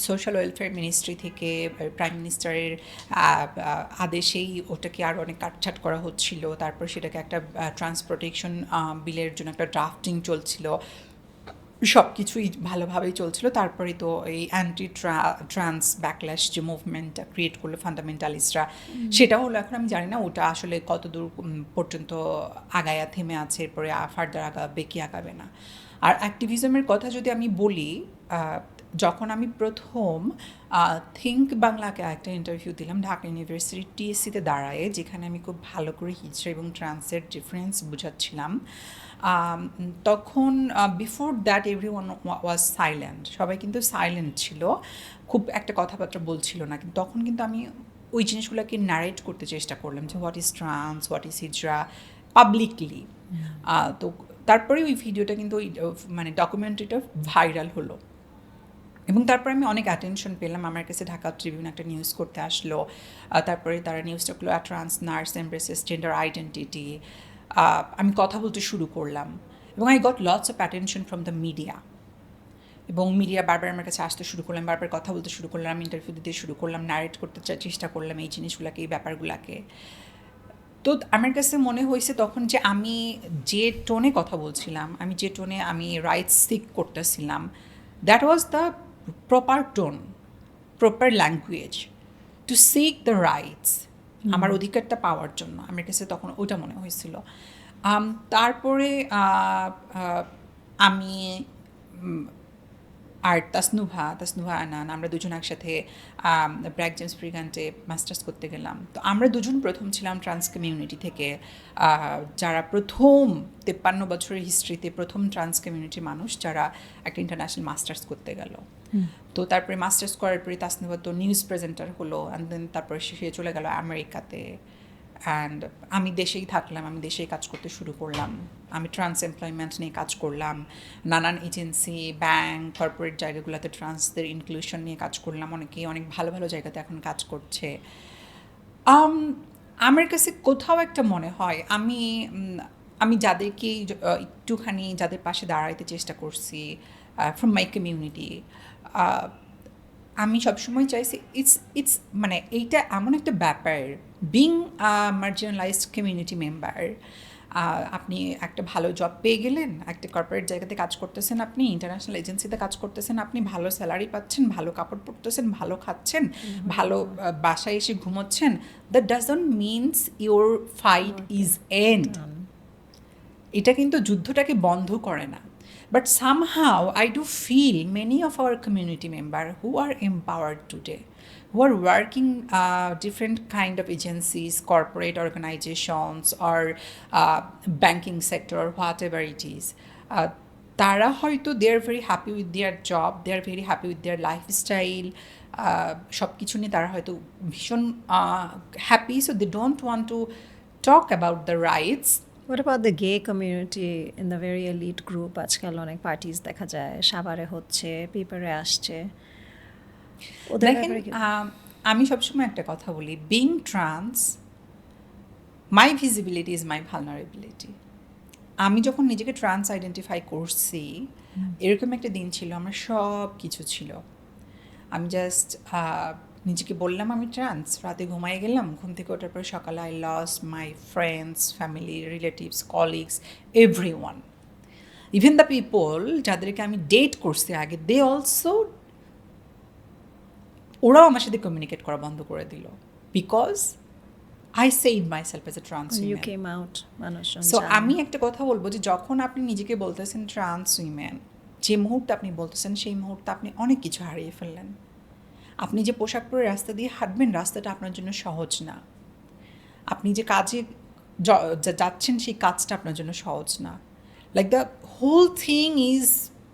সোশ্যাল ওয়েলফেয়ার মিনিস্ট্রি থেকে প্রাইম মিনিস্টারের আদেশেই ওটাকে আরও অনেক কাটছাট করা হচ্ছিল। তারপর সেটাকে একটা ট্রান্স প্রোটেকশন বিলের জন্য একটা ড্রাফটিং চলছিল, সব কিছুই ভালোভাবেই চলছিল। তারপরে তো এই অ্যান্টি ট্রান্স ব্যাকল্যাশ যে মুভমেন্টটা ক্রিয়েট করলো ফান্ডামেন্টালিস্টরা, সেটাও হলো। এখন আমি জানি না ওটা আসলে কতদূর পর্যন্ত আগায়া থেমে আছে, এরপরে ফার্দার আগাবে কি আগাবে না। আর অ্যাক্টিভিজমের কথা যদি আমি বলি, যখন আমি প্রথম থিঙ্ক বাংলাকে একটা ইন্টারভিউ দিলাম ঢাকা ইউনিভার্সিটির টিএসসিতে দাঁড়ায়, যেখানে আমি খুব ভালো করে হিজড়া এবং ট্রান্সের ডিফারেন্স বোঝাচ্ছিলাম, তখন before that everyone was silent, সবাই কিন্তু সাইলেন্ট ছিল, খুব একটা কথাবার্তা বলছিল না। কিন্তু তখন কিন্তু আমি ওই জিনিসগুলোকে ন্যারেট করতে চেষ্টা করলাম যে what is trans, what is hijra, publicly. তো তারপরে ওই ভিডিওটা কিন্তু ওই মানে ডকুমেন্টারিটা ভাইরাল হলো, এবং তারপরে আমি অনেক অ্যাটেনশন পেলাম। আমার কাছে ঢাকা ট্রিবিউন একটা নিউজ করতে আসলো, তারপরে তারা নিউজটা করলো ট্রান্স নার্স এমব্রেসেস জেন্ডার আইডেন্টিটি। আমি কথা বলতে শুরু করলাম, এবং I got lots of attention from the media. এবং মিডিয়া বারবার আমার কাছে আসতে শুরু করলাম, বারবার কথা বলতে শুরু করলাম, ইন্টারভিউ দিতে শুরু করলাম, ন্যারেট করতে চেষ্টা করলাম এই জিনিসগুলোকে, এই ব্যাপারগুলোকে। তো আমার কাছে মনে হয়েছে তখন যে আমি যে টোনে কথা বলছিলাম, আমি যে টোনে আমি রাইটস সিক করতেছিলাম, that was the proper tone, proper language to seek the rights, আমার অধিকারটা পাওয়ার জন্য। আমার কাছে তখন ওটা মনে হয়েছিল। তারপরে আমি আর তাসনুভা আনান, আমরা দুজন একসাথে ব্র্যাক জেমস ব্রিগান্টে মাস্টার্স করতে গেলাম। তো আমরা দুজন প্রথম ছিলাম ট্রান্স কমিউনিটি থেকে, যারা প্রথম 53 বছরের হিস্ট্রিতে প্রথম ট্রান্স কমিউনিটির মানুষ যারা একটা ইন্টারন্যাশনাল মাস্টার্স করতে গেল। তো তারপরে মাস্টার্স করার পরে তাসনুভা তো নিউজ প্রেজেন্টার হলো, অ্যান্ড দেন তারপরে সে চলে গেল আমেরিকাতে। অ্যান্ড আমি দেশেই থাকলাম, আমি দেশেই কাজ করতে শুরু করলাম। আমি ট্রান্স এমপ্লয়মেন্ট নিয়ে কাজ করলাম, নানান এজেন্সি, ব্যাংক, কর্পোরেট জায়গাগুলোতে ট্রান্সদের ইনক্লুশন নিয়ে কাজ করলাম। অনেকেই অনেক ভালো ভালো জায়গাতে এখন কাজ করছে। আমার কাছে কোথাও একটা মনে হয় আমি যাদেরকে একটুখানি যাদের পাশে দাঁড়াইতে চেষ্টা করছি ফ্রম মাই কমিউনিটি, আমি সবসময় চাইছি ইটস মানে এইটা এমন একটা ব্যাপার, বিং মার্জিনালাইজড কমিউনিটি মেম্বার। আপনি একটা ভালো জব পেয়ে গেলেন, একটা কর্পোরেট জায়গাতে কাজ করতেছেন, আপনি ইন্টারন্যাশনাল এজেন্সিতে কাজ করতেছেন, আপনি ভালো স্যালারি পাচ্ছেন, ভালো কাপড় পরতেছেন, ভালো খাচ্ছেন, ভালো বাসায় এসে ঘুমোচ্ছেন, that doesn't means your fight is end. এটা কিন্তু যুদ্ধটাকে বন্ধ করে না। But somehow I do feel many of our community members who are empowered today, who are working different kind of agencies, corporate organizations, or banking sector, or whatever it is. তারা হয়তো they are very happy with their job, they are very happy with their lifestyle. সব কিছু নিয়ে তারা হয়তো ভীষণ happy, so they don't want to talk about the rights. What about the gay community in the very elite group? আজকাল অনেক parties দেখা যায়, সাভারে হচ্ছে, পেপারে আসছে। দেখেন, আমি সবসময় একটা কথা বলি, being trans, my visibility is my vulnerability. আমি যখন নিজেকে ট্রান্স আইডেন্টিফাই করছি, এরকম একটা দিন ছিল আমার সব কিছু ছিল। আমি জাস্ট নিজেকে বললাম আমি ট্রান্স, রাতে ঘুমাই গেলাম, ঘুম থেকে ওঠার পর সকালে I lost my friends, family, relatives, colleagues, everyone. Even the people যাদেরকে আমি ডেট করছি আগে, দে অলসো, ওরাও আমার সাথে কমিউনিকেট করা বন্ধ করে দিল, because I said my self as a trans women. So আমি একটা কথা বলবো যে যখন আপনি নিজেকে বলতেছেন ট্রান্স উইমেন, যে মুহূর্তে আপনি বলতেছেন সেই মুহূর্তে আপনি অনেক কিছু হারিয়ে ফেললেন। আপনি যে পোশাক পরে রাস্তা দিয়ে হাঁটবেন, রাস্তাটা আপনার জন্য সহজ না। আপনি যে কাজে যাচ্ছেন সেই কাজটা আপনার জন্য সহজ না। Like the whole thing is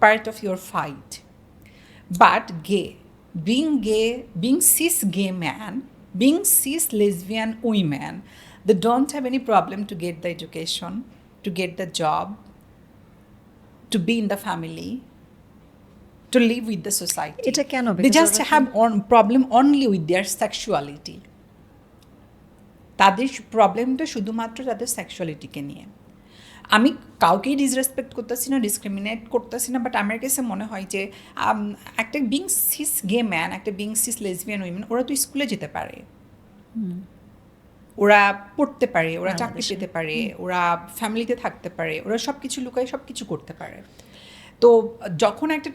part of your fight. But being cis gay man, being cis lesbian women, they don't have any problem to get the education, to get the job, to be in the family, to live with the society. এটা কেন? They just have problem only with their sexuality. তাদের প্রবলেমটা শুধুমাত্র তাদের সেক্সুয়ালিটিকে নিয়ে। আমি কাউকেই disrespect করতেছি না, ডিসক্রিমিনেট করতেছি না, বাট আমার কাছে মনে হয় যে একটা বিং সিস গে ম্যান, একটা বিং সিস লেসবিয়ান উইমেন, ওরা তো স্কুলে যেতে পারে, ওরা পড়তে পারে, ওরা চাকরি পেতে পারে, ওরা ফ্যামিলিতে থাকতে পারে, ওরা সব কিছু লুকায় সব কিছু করতে পারে। তো যখন একটা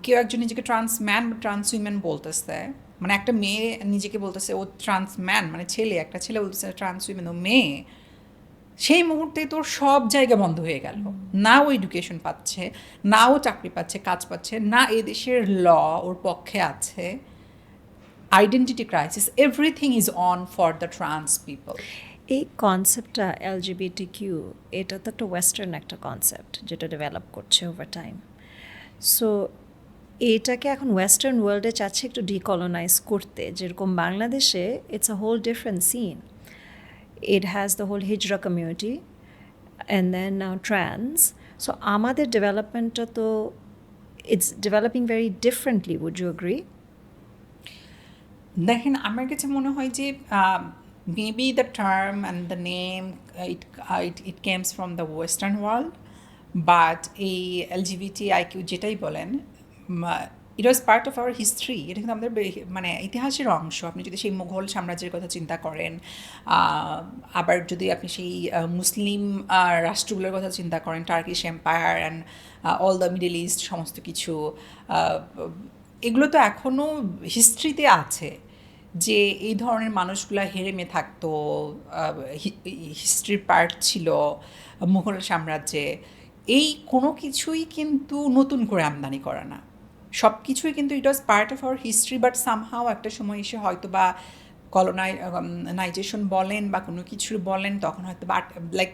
কেউ একজন নিজেকে ট্রান্স ম্যান বা ট্রান্স উইমেন বলতেছে, মানে একটা মেয়ে নিজেকে বলতেছে ও ট্রান্স ম্যান, মানে ছেলে, একটা ছেলে বলতেছে ট্রান্স উইমেন ও মেয়ে, সেই মুহূর্তে তোর সব জায়গা বন্ধ হয়ে গেল। না ও এডুকেশন পাচ্ছে, না ও চাকরি পাচ্ছে, কাজ পাচ্ছে, না এ দেশের ল ওর পক্ষে আছে। Identity crisis, everything is on for the trans people. এই কনসেপ্টটা LGBTQ, এটা তো একটা ওয়েস্টার্ন একটা কনসেপ্ট যেটা ডেভেলপ করছে ওভার টাইম। সো এটাকে এখন ওয়েস্টার্ন ওয়ার্ল্ডে চাচ্ছে একটু ডিকলোনাইজ করতে, যেরকম বাংলাদেশে it's a whole different scene. It has the whole hijra community and then now trans. So আমাদের ডেভেলপমেন্টটা তো it's developing very differently. Would you agree? দেখেন, আমার কাছে মনে হয় যে maybe the term and the name it comes from the western world, but এই LGBTIQ যেটাই বলেন, it was part of our history. এটা কিন্তু আমাদের মানে ইতিহাসের অংশ। আপনি যদি সেই মুঘল সাম্রাজ্যের কথা চিন্তা করেন, আবার যদি আপনি সেই মুসলিম রাষ্ট্রগুলোর কথা চিন্তা করেন, Turkish empire and all the middle east, সমস্ত কিছু, এগুলো তো এখনও হিস্ট্রিতে আছে যে এই ধরনের মানুষগুলা হেরেমে থাকতো, হিস্ট্রির পার্ট ছিল মুঘল সাম্রাজ্যে। এই কোনো কিছুই কিন্তু নতুন করে আমদানি করা না, সব কিছুই কিন্তু it was part of our history. But somehow একটা সময় এসে হয়তো বা কলোনাইজেশন বলেন বা কোনো কিছুর বলেন, তখন হয়তো বা like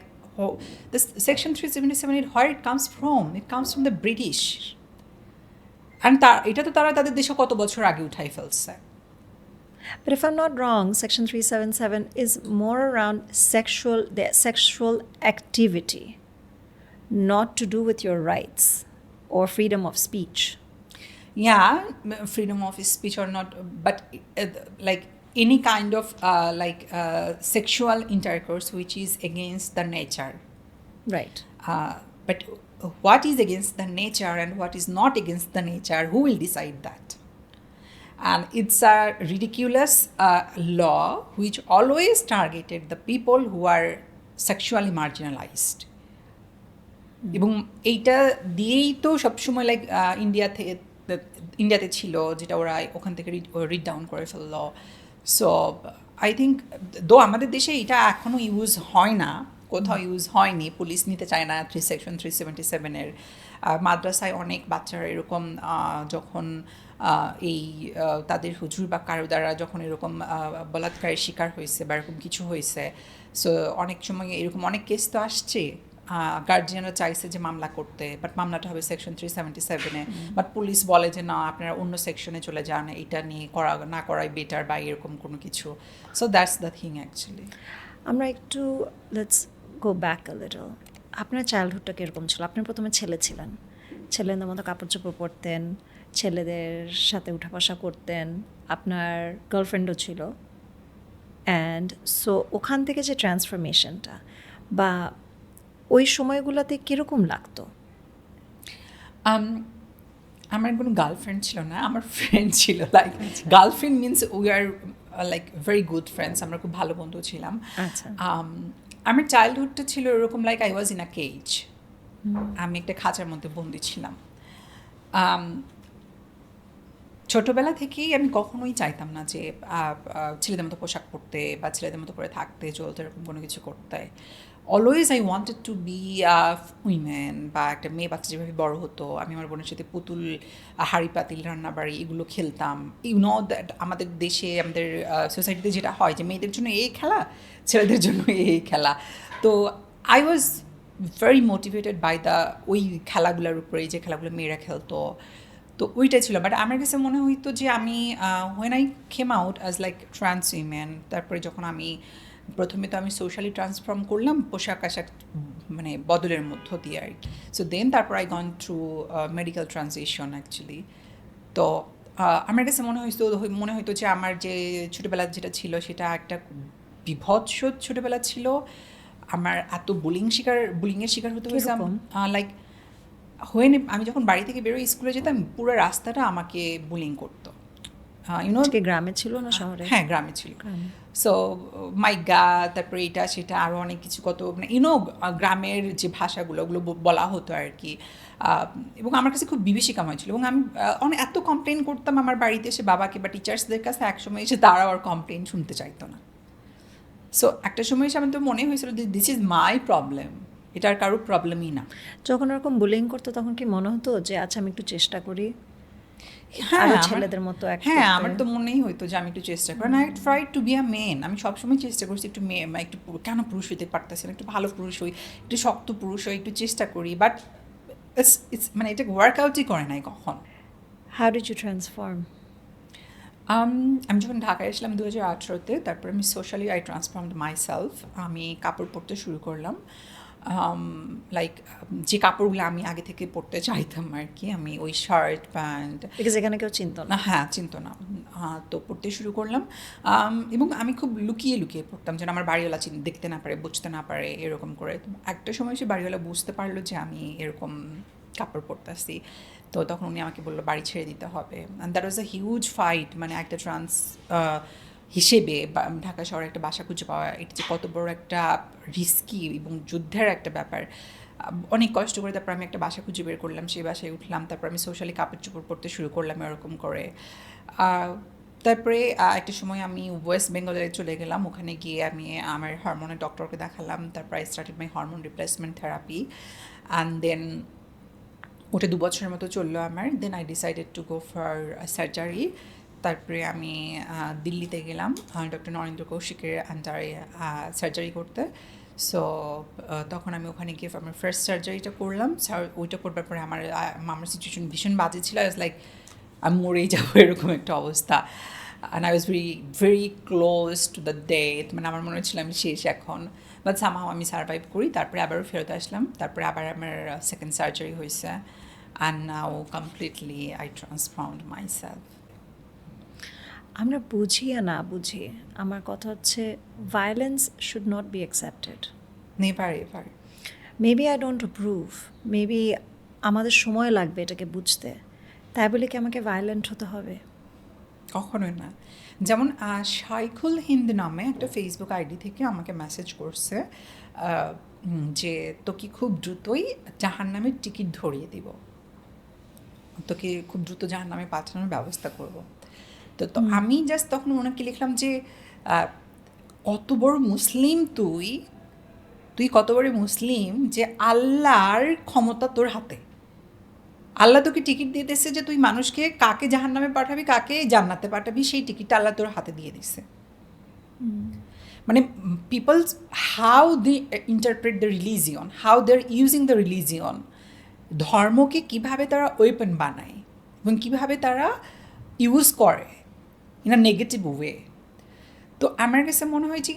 the section 377, where it comes from the British, and এটা তো তারা তাদের দেশে কত বছর আগে উঠাই ফেলছে। But if I'm not wrong, Section 377 is more around the sexual activity, not to do with your rights or freedom of speech. Yeah, freedom of speech or not, but like any kind of sexual intercourse which is against the nature. Right. But what is against the nature and what is not against the nature, who will decide that? And it's a ridiculous law which always targeted the people who are sexually marginalized. এবং এইটা দিয়েই তো সবসময় like ইন্ডিয়াতে ছিল, যেটা ওরা ওখান থেকে রিড ডাউন করে ফেললো। সো আই থিঙ্ক দো আমাদের দেশে এটা এখনও ইউজ হয় না, কোথাও ইউজ হয়নি, পুলিশ নিতে চায় না সেকশন 377-এর। মাদ্রাসায় অনেক বাচ্চারা এরকম যখন এই তাদের হুজুর বা কারো দ্বারা যখন এরকম বলাৎকারের শিকার হয়েছে বা এরকম কিছু হয়েছে, সো অনেক সময় এরকম অনেক কেস তো আসছে, গার্জিয়ানরা চাইছে যে মামলা করতে, বাট মামলাটা হবে সেকশন 377-এ, বাট পুলিশ বলে যে না, আপনারা অন্য সেকশনে চলে যান, এটা নিয়ে না করাই বেটার বা এরকম কোনো কিছু। So that's the thing actually. আমরা একটু let's go back a little. আপনার চাইল্ডহুডটা কীরকম ছিল? আপনি প্রথমে ছেলে ছিলেন, ছেলেদের মতো কাপড় চোপড় পরতেন, ছেলেদের সাথে উঠা বসা করতেন, আপনার গার্লফ্রেন্ডও ছিল, অ্যান্ড সো ওখান থেকে যে ট্রান্সফরমেশনটা বা ওই সময়গুলোতে কীরকম লাগতো? আমার কোনো গার্লফ্রেন্ড ছিল না, আমার ফ্রেন্ড ছিল। Like girlfriend means we are like very good friends, আমরা খুব ভালো বন্ধু ছিলাম। আচ্ছা। আমার চাইল্ডহুডটা ছিল এরকম like I was in a cage, আমি একটা খাঁচার মধ্যে বন্দি ছিলাম। ছোটোবেলা থেকেই আমি কখনোই চাইতাম না যে ছেলেদের মতো পোশাক পরতে বা ছেলেদের মতো করে থাকতে চলতে, এরকম কোনো কিছু করতে। Always I wanted to be women, বা একটা মেয়ে বাচ্চা যেভাবে বড় হতো, আমি আমার বোনের সাথে পুতুল, হাঁড়ি পাতিল, রান্নাবাড়ি এগুলো খেলতাম। ইউ নো দ্যাট আমাদের দেশে, আমাদের সোসাইটিতে যেটা হয় যে মেয়েদের জন্য এই খেলা, ছেলেদের জন্য এই খেলা। তো I was very motivated by ওই খেলাগুলোর উপরে, যে খেলাগুলো মেয়েরা খেলতো, তো ওইটাই ছিল। বাট আমার কাছে মনে হইতো যে আমি when I came out as like trans women, তারপরে যখন আমি প্রথমে তো আমি সোশ্যালি ট্রান্সফর্ম করলাম পোশাক আশাক মানে বদলের মধ্য দিয়ে আর কি। সো দেন তারপর I gone through medical transition actually. তো আমার কাছে মনে হইতো যে আমার যে ছোটোবেলা যেটা ছিল সেটা একটা বিভৎস ছোটোবেলা ছিল। আমার এত বুলিংয়ের শিকার হতে হয়েছে। লাইক আমি যখন বাড়ি থেকে বেরোই স্কুলে যেতাম, পুরো রাস্তাটা আমাকে বুলিং করতো। ইউনো গ্রামে ছিল না শহরে? হ্যাঁ, গ্রামে ছিল। সো মাই গা, তারপরে এটা সেটা আরও অনেক কিছু, কত মানে গ্রামের যে ভাষাগুলো ওগুলো বলা হতো আর কি। এবং আমার কাছে খুব বিভীষিকা হয়েছিল, এবং আমি এত কমপ্লেন করতাম আমার বাড়িতে এসে বাবাকে বা টিচার্সদের কাছে, একসময় এসে তারাও আর কমপ্লেন শুনতে চাইতো না। সো একটা সময় এসে আমার তো মনে হয়েছিল যে দিস ইজ মাই প্রবলেম, এটা আর কারোর প্রবলেমই না। যখন এরকম বুলিং করতো তখন কি মনে হতো যে আচ্ছা আমি একটু চেষ্টা করি? হ্যাঁ, ছেলেদের মতো। হ্যাঁ, আমার তো মনেই হইতো যে আমি একটু চেষ্টা করি। I try to be a men, আমি সবসময় চেষ্টা করছি একটু মেয়ে, একটু কেন পুরুষ হইতে পারতেছি না, একটু ভালো পুরুষ হই, একটু শক্ত পুরুষ হই, একটু চেষ্টা করি। বাট ইটস মানে এটা ওয়ার্কআউটই করে নাই কখন। How did you transform? আমি যখন ঢাকায় আসলাম 2018-তে, তারপর আমি সোশ্যালি আই ট্রান্সফর্মড মাইসেলফ। আমি কাপড় পরতে শুরু করলাম, লাইক যে কাপড়গুলো আমি আগে থেকে পরতে চাইতাম আর কি। আমি ওই শার্ট প্যান্ট, বিকজ এখানে কেউ চিনতো না। হ্যাঁ, চিনতো না। তো পড়তে শুরু করলাম, এবং আমি খুব লুকিয়ে লুকিয়ে পড়তাম যেন আমার বাড়িওয়ালা দেখতে না পারে, বুঝতে না পারে, এরকম করে। একটা সময় সে বাড়িওয়ালা বুঝতে পারলো যে আমি এরকম কাপড় পরতেছি। তো তখন উনি আমাকে বললো বাড়ি ছেড়ে দিতে হবে, and that was a huge fight. মানে একটা ট্রান্স হিসেবে ঢাকা শহরে একটা বাসা খুঁজে পাওয়া, এটা যে কত বড় একটা রিস্কি এবং যুদ্ধের একটা ব্যাপার। অনেক কষ্ট করে তারপর আমি একটা বাসা খুঁজে বের করলাম, সেই বাসায় উঠলাম, তারপর আমি সোশ্যালি কাপড় চোপড় পরতে শুরু করলাম এরকম করে। তারপরে একটা সময় আমি ওয়েস্ট বেঙ্গলে চলে গেলাম, ওখানে গিয়ে আমি আমার হরমোনের ডক্টরকে দেখালাম, তারপর I started my hormone replacement therapy, and then ওটা 2 বছরের মতো চললো আমার। Then I decided to go for surgery. তারপরে আমি দিল্লিতে গেলাম ডক্টর নরেন্দ্র কৌশিকের আন্ডারে সার্জারি করতে। সো তখন আমি ওখানে গিয়ে আমার ফার্স্ট সার্জারিটা করলাম। ওইটা করবার পরে আমার সিচুয়েশন ভীষণ বাজে ছিল। আই ওয়াজ লাইক আমি মরেই যাবো এরকম একটা অবস্থা, and I was very close to the death. মানে আমার মনে হচ্ছিল আমি শেষ এখন, বাট সামহাও আমি সার্ভাইভ করি। তারপরে আবারও ফেরত আসলাম, তারপরে আবার আমার সেকেন্ড সার্জারি হয়েছে, and now completely I transformed my self. আমরা বুঝি আর না বুঝি, আমার কথা হচ্ছে violence should not be accepted. Never ever. Maybe I don't approve, maybe আমাদের সময় লাগবে এটাকে বুঝতে, তাই বলে কি আমাকে ভায়োলেন্ট হতে হবে? কখনোই না। যেমন শাইখুল হিন্দ নামে একটা ফেসবুক আইডি থেকে আমাকে মেসেজ করছে যে তোকে খুব দ্রুতই জাহান্নামের টিকিট ধরিয়ে দিব, তোকে খুব দ্রুত জাহান্নামে পাঠানোর ব্যবস্থা করব। তো আমি জাস্ট তখন ওনাকে লিখলাম যে কত বড় মুসলিম তুই কত বড় মুসলিম যে আল্লাহর ক্ষমতা তোর হাতে। আল্লাহ তোকে টিকিট দিয়ে দিচ্ছে যে তুই মানুষকে কাকে জাহান্নামে পাঠাবি কাকে জান্নাতে পাঠাবি, সেই টিকিটটা আল্লাহ তোর হাতে দিয়ে দিচ্ছে। মানে peoples how they interpret the religion, how they are using the religion, ধর্মকে কীভাবে তারা ওয়েপন বানায় এবং কীভাবে তারা ইউজ করে ইন আ নেগেটিভ ওয়ে। তো আমার কাছে মনে হয় যে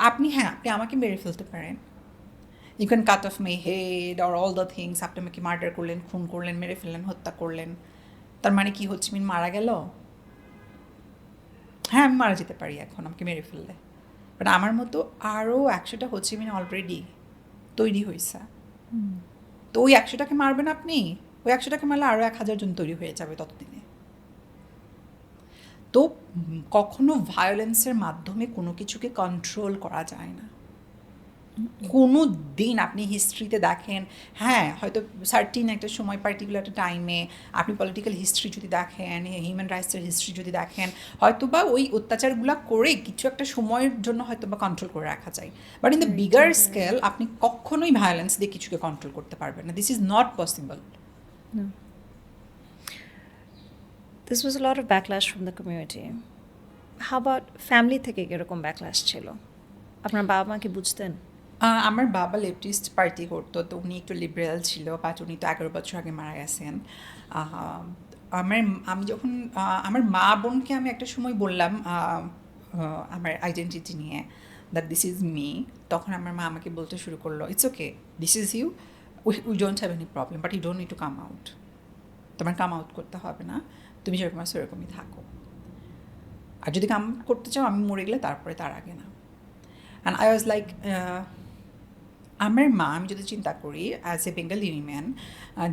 আপনি আমাকে মেরে ফেলতে পারেন, you can cut off my head or all the things. আপনি আমাকে মার্ডার করলেন, খুন করলেন, মেরে ফেললেন, হত্যা করলেন, তার মানে কি হোচমিন মারা গেল? হ্যাঁ, আমি মারা যেতে পারি এখন আমাকে মেরে ফেললে, বাট আমার মতো আরও 100টা হোচমিন অলরেডি তৈরি হয়েছে। তো ওই 100টাকে মারবেন আপনি, ওই 100টাকে মারলে আরও 1000 জন তৈরি হয়ে যাবে ততদিনে। তো কখনো ভায়োলেন্সের মাধ্যমে কোনো কিছুকে কন্ট্রোল করা যায় না। কোনো দিন আপনি হিস্ট্রিতে দেখেন, হ্যাঁ হয়তো সার্টিন একটা সময় পার্টিকুলার একটা টাইমে আপনি পলিটিক্যাল হিস্ট্রি যদি দেখেন, হিউম্যান রাইটসের হিস্ট্রি যদি দেখেন, হয়তো বা ওই অত্যাচারগুলো করে কিছু একটা সময়ের জন্য হয়তো বা কন্ট্রোল করে রাখা যায়, but in the bigger scale আপনি কখনোই ভায়োলেন্স দিয়ে কিছুকে কন্ট্রোল করতে পারবেন না। This is not possible. This was a lot of backlash from the community. How about family থেকে এরকম ব্যাকল্যাশ ছিল? আপনার বাবা মা কি বুঝতেন? আমার বাবা লেফটিস্ট পার্টি করতো, তো উনি একটু লিবারেল ছিল, বাট উনি তো 11 বছর আগে মারা গেছেন। আমি যখন আমার মা বোনকে আমি একটা সময় বললাম আমার আইডেন্টিটি নিয়ে দ্যাট দিস ইজ মি, তখন আমার মা আমাকে বলতে শুরু করলো it's okay, this is you, we don't have any problem, but you don't need to come out. তোমার কাম আউট করতে হবে না, তুমি যেরকম আছো সেরকমই থাকো, আর যদি কাম করতে চাও আমি মরে গেলে তারপরে, তার আগে না। অ্যান্ড আই ওয়াজ লাইক আমার মা, আমি যদি চিন্তা করি অ্যাজ এ বেঙ্গলি উইমেন,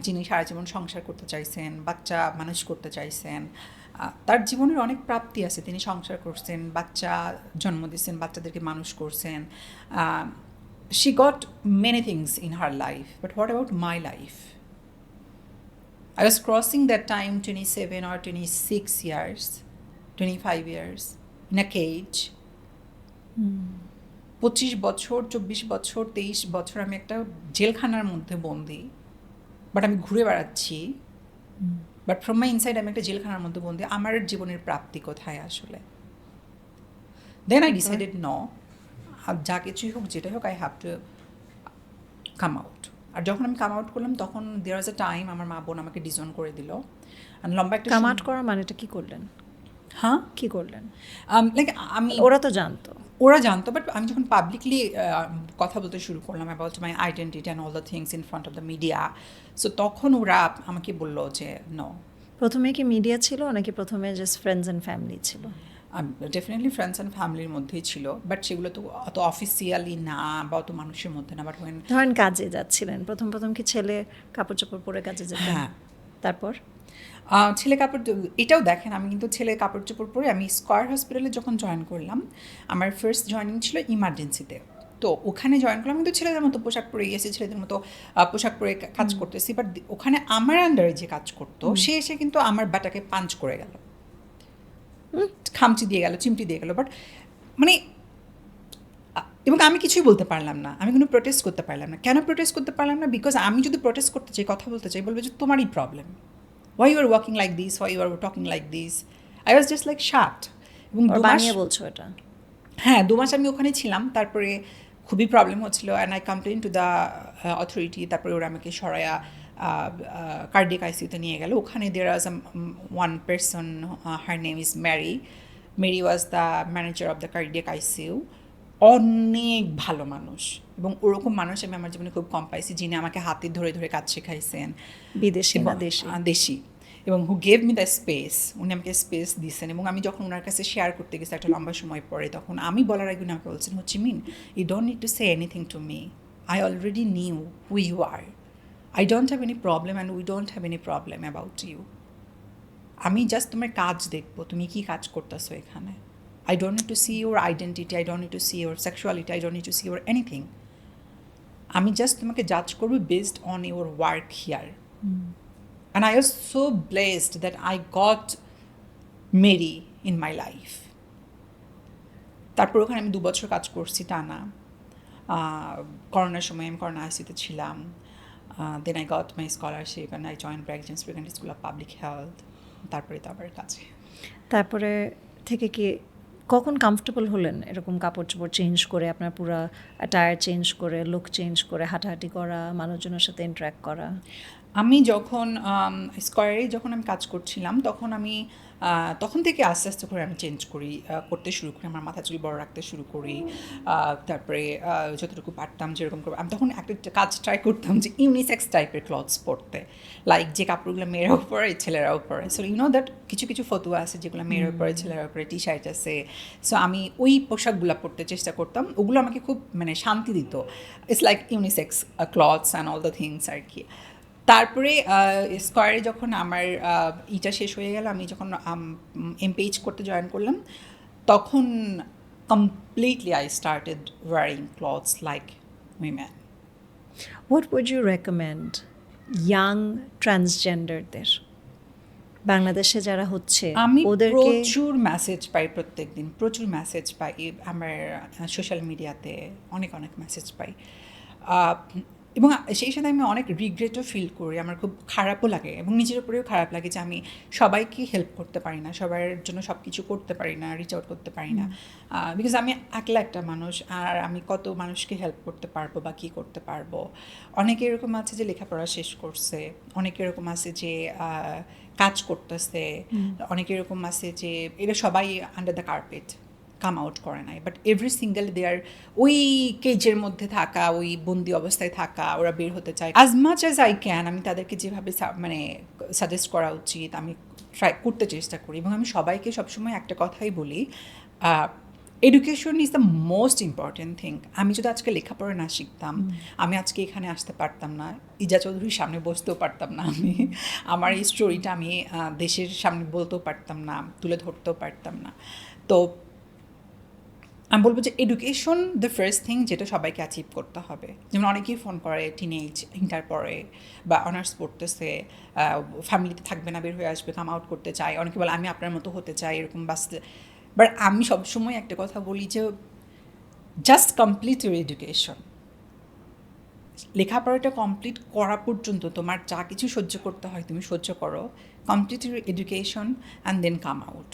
যিনি সারা জীবন সংসার করতে চাইছেন, বাচ্চা মানুষ করতে চাইছেন, তার জীবনের অনেক প্রাপ্তি আছে, তিনি সংসার করছেন, বাচ্চা জন্ম দিচ্ছেন, বাচ্চাদেরকে মানুষ করছেন, she got many things in her life, but what about my life? I was crossing that time 27 or 26 years, 25 years in a cage. 25 বছর, 24 বছর, 23 বছর আমি একটা জেলখানার মধ্যে বন্দি, বাট আমি ঘুরে বেড়াচ্ছি, বাট ফ্রম মাই ইনসাইড আমি একটা জেলখানার মধ্যে বন্দি। আমার জীবনের প্রাপ্তি কোথায় আসলে? দেন আই ডিসাইডেড নো, যা কিছুই হোক যেটাই হোক, I have to come out. আর যখন আমি কাম আউট করলাম তখন দেয়ার ওয়াজ আ টাইম আমার মা বোন আমাকে ডিজন করে দিল। লম্বা একটা কাম আউট করা মানেটা কি করলেন? হ্যাঁ, কি করলেন? লাইক আমি, ওরা তো জানতো, বাট আমি যখন পাবলিকলি কথা বলতে শুরু করলাম about my identity and all the things in front of the media, so তখন ওরা আমাকে বললো যে নো। প্রথমে কি মিডিয়া ছিল নাকি প্রথমে জাস্ট ফ্রেন্ডস অ্যান্ড ফ্যামিলি ছিল? ডেফিনেটলি ফ্রেন্ডস অ্যান্ড ফ্যামিলির মধ্যেই ছিল, বাট সেগুলো তো অত অফিসিয়ালি না বা অত মানুষের মধ্যে না। বাট ধরেন কাজে যাচ্ছিলেন, প্রথম কি ছেলে কাপড় চোপড় পরে কাজে যেতেন? হ্যাঁ, তারপর ছেলে কাপড় এটাও দেখেন, আমি কিন্তু ছেলে কাপড় চোপড় পরে আমি স্কয়ার হসপিটালে যখন জয়েন করলাম, আমার ফার্স্ট জয়েনিং ছিল ইমার্জেন্সিতে। তো ওখানে জয়েন করলাম, কিন্তু ছেলেদের মতো পোশাক পরে গেছি, ছেলেদের মতো পোশাক পরে কাজ করতেছি, বাট ওখানে আমার আন্ডারে যে কাজ করতো সে এসে কিন্তু আমার ব্যাটাকে পাঞ্চ করে গেল, খামচি দিয়ে গেল, চিমটি দিয়ে গেল, বাট মানে এবং আমি কিছুই বলতে পারলাম না, আমি কোনো প্রোটেস্ট করতে পারলাম না। কেন প্রোটেস্ট করতে পারলাম না? বিকজ আমি যদি প্রোটেস্ট করতে চাই, কথা বলতে চাই, বলবে যে তোমারই problem, why you are walking like this, why you are talking like this. I was just like shocked. এবং বানিয়ে বলছো এটা? হ্যাঁ, 2 মাস আমি ওখানে ছিলাম, তারপরে খুবই প্রবলেম হচ্ছিল, and I complain to the authority. তারপরে ওরা আমাকে সরায়া কার্ডিয়াক আইসিউতে নিয়ে গেল। ওখানে there was one person, her name is Mary was the manager of the cardiac ICU. অনেক ভালো মানুষ, এবং ওরকম মানুষ আমি আমার জীবনে খুব কম পাইছি, যিনি আমাকে হাতে ধরে ধরে কাজ শেখাইছেন। বিদেশি না দেশি, এবং who gave me the space, উনি আমাকে স্পেস দিচ্ছেন। এবং আমি যখন ওনার কাছে শেয়ার করতে গেছি একটা লম্বা সময় পরে, তখন আমি বলার আগে উনি আমাকে বলছেন, Hochemin, you don't need to say anything to me, I already knew who you are, I don't have any problem and we don't have any problem about you. আমি জাস্ট তোমার কাজ দেখবো, তুমি কি কাজ করতেছো এখানে। I don't need to see your identity, I don't need to see your sexuality, I don't need to see your anything. আমি জাস্ট তোমাকে জাজ করবো based on your work here. And I was so blessed that I got Mary in my life. তারপর ওখানে আমি 2 বছর কাজ করছি টানা। করোনার সময় আমি করোনা আইসিউতে ছিলাম। Then I got my scholarship and I joined Bragg Secondary School of Public Health. তারপরে তো আবার কাজে। তারপরে থেকে কি কখন কমফোর্টেবল হলেন এরকম কাপড় চোপড় চেঞ্জ করে, আপনার পুরো অ্যাটায়ার চেঞ্জ করে, লুক চেঞ্জ করে, হাঁটাহাঁটি করা, মানুষজনের সাথে ইন্টারাক্ট করা? আমি যখন স্কয়ারে যখন আমি কাজ করছিলাম, তখন আমি তখন থেকে আস্তে আস্তে করে আমি চেঞ্জ করতে শুরু করি, আমার মাথা চুল বড় রাখতে শুরু করি। তারপরে যতটুকু পারতাম যেরকম করবো, আমি তখন একটা কাজ ট্রাই করতাম যে ইউনিসেক্স টাইপের ক্লথস পরতে, লাইক যে কাপড়গুলো মেয়েরাও পরে ছেলেরাও পরে। সো ইউ নো দ্যাট কিছু কিছু ফতুয়া আছে যেগুলো মেয়েরাও পরে ছেলেরাও পরে, টি শার্ট আছে। সো আমি ওই পোশাকগুলো পরতে চেষ্টা করতাম, ওগুলো আমাকে খুব মানে শান্তি দিত। It's like unisex clothes and all the things আর কি। তারপরে স্কয়ারে যখন আমার ইটা শেষ হয়ে গেল, আমি যখন এমপিএইচ করতে জয়েন করলাম, তখন completely I started wearing clothes like women. What would you recommend young ট্রান্সজেন্ডারদের, বাংলাদেশে যারা হচ্ছে আমি ওদেরকে? প্রচুর মেসেজ পাই, প্রত্যেক দিন প্রচুর মেসেজ পাই আমার সোশ্যাল মিডিয়াতে, অনেক অনেক মেসেজ পাই। এবং সেই সাথে আমি অনেক রিগ্রেটও ফিল করি, আমার খুব খারাপও লাগে এবং নিজের উপরেও খারাপ লাগে যে আমি সবাইকে হেল্প করতে পারি না, সবার জন্য সব কিছু করতে পারি না, রিচ আউট করতে পারি না। বিকজ আমি একলা একটা মানুষ, আর আমি কত মানুষকে হেল্প করতে পারবো বা কী করতে পারবো। অনেকে এরকম আছে যে লেখাপড়া শেষ করছে, অনেকে এরকম আছে যে কাজ করতেছে, অনেকে এরকম আছে যে এরা সবাই under the carpet come out করে নাই, বাট এভরি সিঙ্গেল দেয়ার ওই কেজের মধ্যে থাকা, ওই বন্দি অবস্থায় থাকা, ওরা বের হতে চায়। As much as I can আমি তাদেরকে যেভাবে মানে সাজেস্ট করা উচিত আমি ট্রাই করতে চেষ্টা করি। এবং আমি সবাইকে সবসময় একটা কথাই বলি, education is the most important thing. আমি যদি আজকে লেখাপড়া না শিখতাম, আমি আজকে এখানে আসতে পারতাম না, ইজা চৌধুরীর সামনে বসতেও পারতাম না, আমি আমার এই স্টোরিটা আমি দেশের সামনে বলতেও পারতাম না, তুলে ধরতেও পারতাম না। তো আমি বলবো যে এডুকেশন দ্য ফার্স্ট থিং, যেটা সবাইকে অ্যাচিভ করতে হবে। যেমন অনেকেই ফোন করে টিনেজ, ইন্টার পরে বা অনার্স পড়তেছে, ফ্যামিলিতে থাকবে না, বের হয়ে আসবে, কাম আউট করতে চায়, অনেকে বলে আমি আপনার মতো হতে চাই, এরকম বাঁচতে। বাট আমি সবসময় একটা কথা বলি যে জাস্ট কমপ্লিট ইউর এডুকেশন। লেখাপড়াটা কমপ্লিট করা পর্যন্ত তোমার যা কিছু সহ্য করতে হয় তুমি সহ্য করো, complete your education and then come out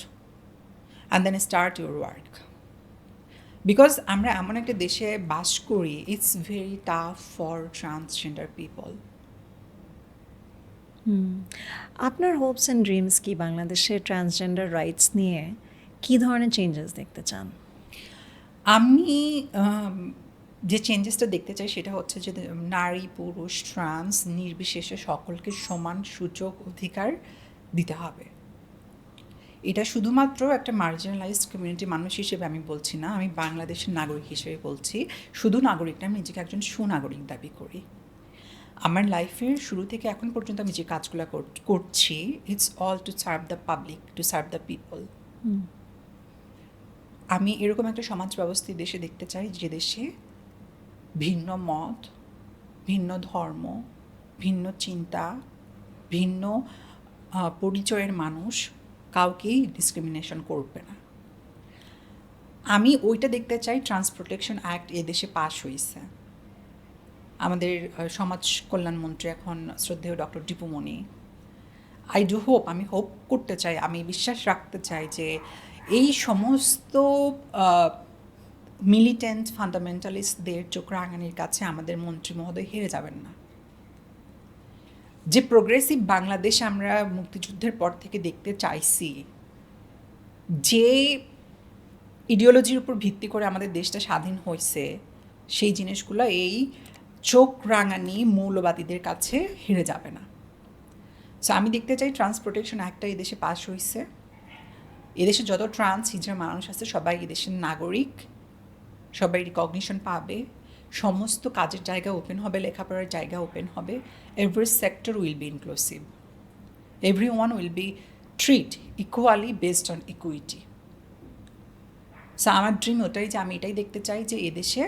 and then start your work. Because আমরা এমন একটা দেশে বাস করি, it's very tough for transgender people. আপনার হোপস অ্যান্ড ড্রিমস কি বাংলাদেশে ট্রান্সজেন্ডার রাইটস নিয়ে? কী ধরনের চেঞ্জেস দেখতে চান? আমি যে চেঞ্জেসটা দেখতে চাই সেটা হচ্ছে যে নারী পুরুষ ট্রান্স নির্বিশেষে সকলকে সমান সুযোগ অধিকার দিতে হবে। এটা শুধুমাত্র একটা মার্জিনালাইজড কমিউনিটি মানুষ হিসেবে আমি বলছি না, আমি বাংলাদেশের নাগরিক হিসেবে বলছি। শুধু নাগরিক না, আমি নিজেকে একজন সুনাগরিক দাবি করি। আমার লাইফের শুরু থেকে এখন পর্যন্ত আমি যে কাজগুলো করছি, it's all to serve the public, to serve the people. আমি এরকম একটা সমাজ ব্যবস্থা দেশে দেখতে চাই যে দেশে ভিন্ন মত, ভিন্ন ধর্ম, ভিন্ন চিন্তা, ভিন্ন পরিচয়ের মানুষ কাউকেই ডিসক্রিমিনেশন করবে না। আমি ওইটা দেখতে চাই। ট্রান্স প্রোটেকশন অ্যাক্ট এদেশে পাশ হয়েছে। আমাদের সমাজ কল্যাণমন্ত্রী এখন শ্রদ্ধেয় ডক্টর দীপুমণি। আমি হোপ করতে চাই, আমি বিশ্বাস রাখতে চাই যে এই সমস্ত মিলিটেন্ট ফান্ডামেন্টালিস্টদের চোখ রাঙানির কাছে আমাদের মন্ত্রী মহোদয় হেরে যাবেন না। যে প্রোগ্রেসিভ বাংলাদেশ আমরা মুক্তিযুদ্ধের পর থেকে দেখতে চাইছি, যে ইডিওলজির উপর ভিত্তি করে আমাদের দেশটা স্বাধীন হয়েছে, সেই জিনিসগুলো এই চোখ রাঙানি মৌলবাদীদের কাছে হেরে যাবে না। সো আমি দেখতে চাই ট্রান্স প্রোটেকশন অ্যাক্টটা এদেশে পাশ হয়েছে। এদেশে যত ট্রান্স হিজড়া মানুষ আছে সবাই এদেশের নাগরিক, সবাই রিকগনিশন পাবে, সমস্ত কাজের জায়গা ওপেন হবে, লেখাপড়ার জায়গা ওপেন হবে। Every sector will be inclusive, every one will be treat equally based on equity. So আমার ড্রিম ওটাই যে আমি এটাই দেখতে চাই যে এদেশে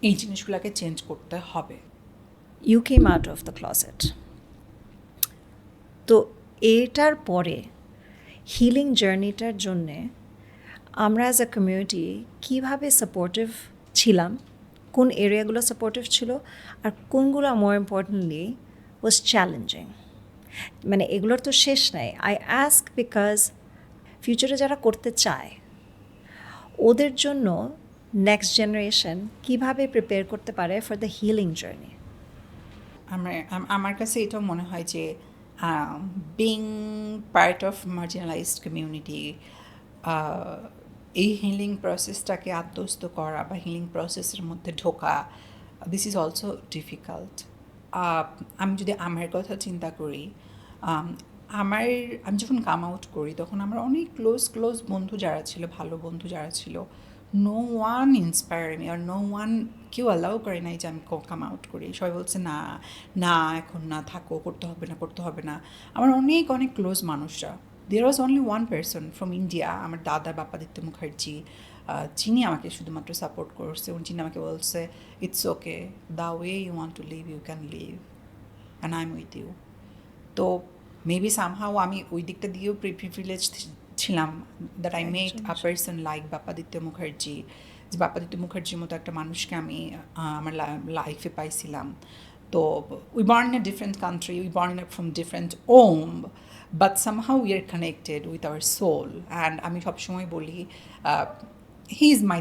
এই জিনিসগুলোকে চেঞ্জ করতে হবে। You came out of the closet, তো এটার পরে হিলিং জার্নিটার জন্যে আমরা অ্যাজ আ কমিউনিটি কীভাবে সাপোর্টিভ ছিলাম, কোন এরিয়াগুলো সাপোর্টিভ ছিল, আর কোনগুলো মোর ইম্পর্টেন্টলি ওয়াজ চ্যালেঞ্জিং। মানে এগুলোর তো শেষ নাই। আই অ্যাস্ক বিকজ ফিউচারে যারা করতে চায় ওদের জন্য নেক্সট জেনারেশন কীভাবে প্রিপেয়ার করতে পারে ফর দ্য হিলিং জার্নি। আমার কাছে এটাও মনে হয় যে being part of marginalised community, এই হিলিং প্রসেসটাকে আত্মস্থ করা বা হিলিং প্রসেসের মধ্যে ঢোকা, দিস ইজ অলসো ডিফিকাল্ট। আমি যদি আমার কথা চিন্তা করি, আমি যখন কাম আউট করি তখন আমার অনেক ক্লোজ বন্ধু যারা ছিল, ভালো বন্ধু যারা ছিল, নো ওয়ান ইন্সপায়ার মি, আর নো ওয়ান কেউ অ্যালাউ করে নাই যে আমি কাম আউট করি। সবাই বলছে না না এখন না, থাকো, করতে হবে না। আমার অনেক ক্লোজ মানুষরা, there was only one person from India, আমার দাদা বাপ্পাদিত্য মুখার্জি, যিনি আমাকে শুধুমাত্র সাপোর্ট করছে এবং যিনি আমাকে বলছে it's okay, the way you want to live you can live and I am with you. তো মেবি সামহাও আমি ওই দিকটা দিয়েও প্রিভিলেজ ছিলাম, that I made a person like Bappaditya Mukherjee, যে বাপ্পাদিত্য মুখার্জির মতো একটা মানুষকে আমি আমার লাইফে পাইছিলাম। তো we born in a different country, we born in from different womb, but somehow we are connected with our soul. And আমি সবসময় বলি হি ইজ মাই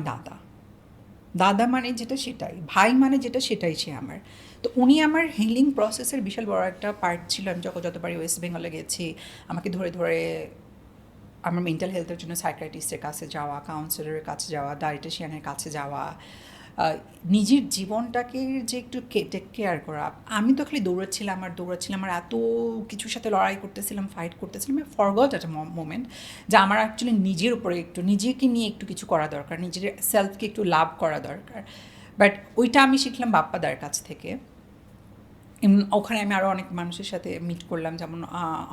দাদা মানে যেটা সেটাই, ভাই মানে যেটা সেটাই সে আমার। তো উনি আমার হিলিং প্রসেসের বিশাল বড় একটা পার্ট ছিল। আমি যতবারই ওয়েস্ট বেঙ্গলে গেছি, আমাকে ধরে আমার মেন্টাল হেলথের জন্য সাইকিয়াট্রিস্টের কাছে যাওয়া, কাউন্সিলরের কাছে যাওয়া, ডায়েটিশিয়ানের কাছে যাওয়া, নিজের জীবনটাকে যে একটু টেক কেয়ার করা। আমি তো খালি দৌড়াচ্ছিলাম আর এত কিছুর সাথে লড়াই করতেছিলাম, ফাইট করতেছিলাম। আমি ফরগট একটা মোমেন্ট যে আমার অ্যাকচুয়ালি নিজের উপরে একটু, নিজেকে নিয়ে একটু কিছু করা দরকার, নিজের সেলফকে একটু লাভ করা দরকার। বাট ওইটা আমি শিখলাম বাপ্পাদার কাছ থেকে। ওখানে আমি আরও অনেক মানুষের সাথে মিট করলাম, যেমন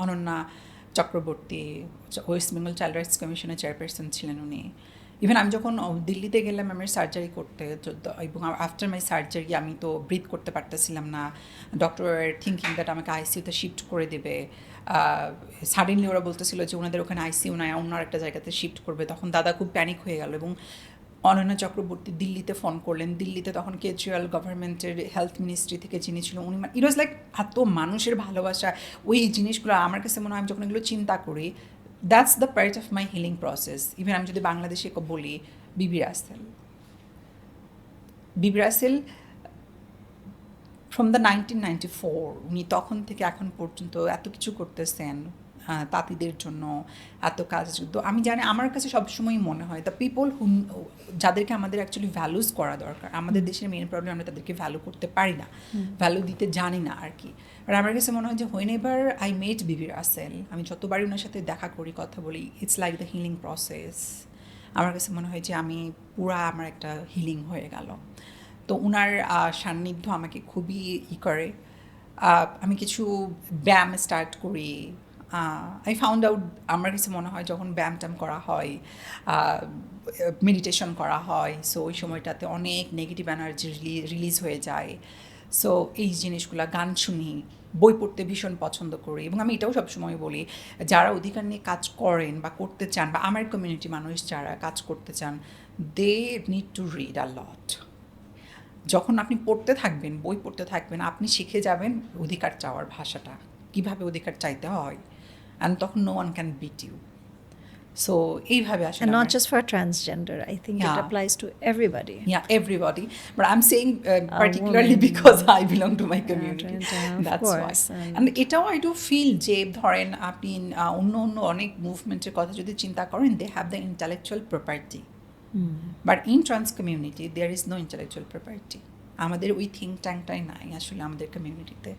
Ananya Chakraborty, West Bengal child rights কমিশনের চেয়ারপারসন ছিলেন উনি। ইভেন আমি যখন দিল্লিতে গেলাম আমার সার্জারি করতে, এবং আফটার মাই সার্জারি আমি তো ব্রিথ করতে পারতেছিলাম না, ডক্টর থিঙ্কিং দ্যাট আমাকে আইসিইউতে শিফট করে দেবে। সাডেনলি ওরা বলতেছিল যে ওনাদের ওখানে আইসিইউ নয়, অন্য একটা জায়গাতে শিফট করবে। তখন দাদা খুব প্যানিক হয়ে গেল এবং অনন্যা চক্রবর্তী দিল্লিতে ফোন করলেন। দিল্লিতে তখন কেজরিওয়াল গভর্নমেন্টের হেলথ মিনিস্ট্রি থেকে যিনি ছিল উনি, ইট ওয়াজ লাইক এত মানুষের ভালোবাসা, ওই জিনিসগুলো আমার কাছে মনে হয় আমি যখন এগুলো চিন্তা করি, that's the part of my healing process. Even আমি যদি বাংলাদেশে বলি, বিবি রাসেল ফ্রম দ্য 1994, উনি তখন থেকে এখন পর্যন্ত এত কিছু করতেছেন তাঁতিদের জন্য, এত কাজ। তো আমি জানি, আমার কাছে সবসময় মনে হয় দ্য পিপল যাদেরকে আমাদের অ্যাকচুয়ালি ভ্যালুস করা দরকার, আমাদের দেশের মেন প্রবলেম আমরা তাদেরকে ভ্যালু করতে পারি না, ভ্যালু দিতে জানি না আর কি। আর আমার কাছে মনে হয় যে হোয়েন এভার আই মেট বিবি রাসেল, আমি যতবারই ওনার সাথে দেখা করি, কথা বলি, it's like the healing process. আমার কাছে মনে হয় যে আমি পুরা আমার একটা হিলিং হয়ে গেল। তো তো উনার সান্নিধ্য আমাকে খুবই করে। আমি কিছু ব্যায়াম স্টার্ট করি। আই ফাউন্ড আউট আমার কাছে মনে হয় যখন ব্যায়াম ট্যাম করা হয়, মেডিটেশন করা হয়, সো ওই সময়টাতে অনেক নেগেটিভ এনার্জি রিলিজ হয়ে যায়। সো এই জিনিসগুলো, গান শুনি, বই পড়তে ভীষণ পছন্দ করি। এবং আমি এটাও সবসময় বলি, যারা অধিকার নিয়ে কাজ করেন বা করতে চান, বা আমার কমিউনিটি মানুষ যারা কাজ করতে চান, they need to read a lot. যখন আপনি পড়তে থাকবেন, বই পড়তে থাকবেন, আপনি শিখে যাবেন অধিকার চাওয়ার ভাষাটা, কীভাবে অধিকার চাইতে হয়, অ্যান্ড তখন no one can beat you. So এইভাবে আসলে And not just for transgender, I think it Yeah. applies to everybody. Yeah, everybody. But I'm saying particularly woman. because I belong to my community. Of That's course. why. And এটাও I do feel যে ধরেন আপনি অন্য অন্য অনেক মুভমেন্টের কথা যদি চিন্তা করেন, they have the intellectual property. But in trans community, there is no intellectual property. আমাদের ওই থিঙ্ক ট্যাঙ্কটাই নাই আসলে আমাদের কমিউনিটিতে।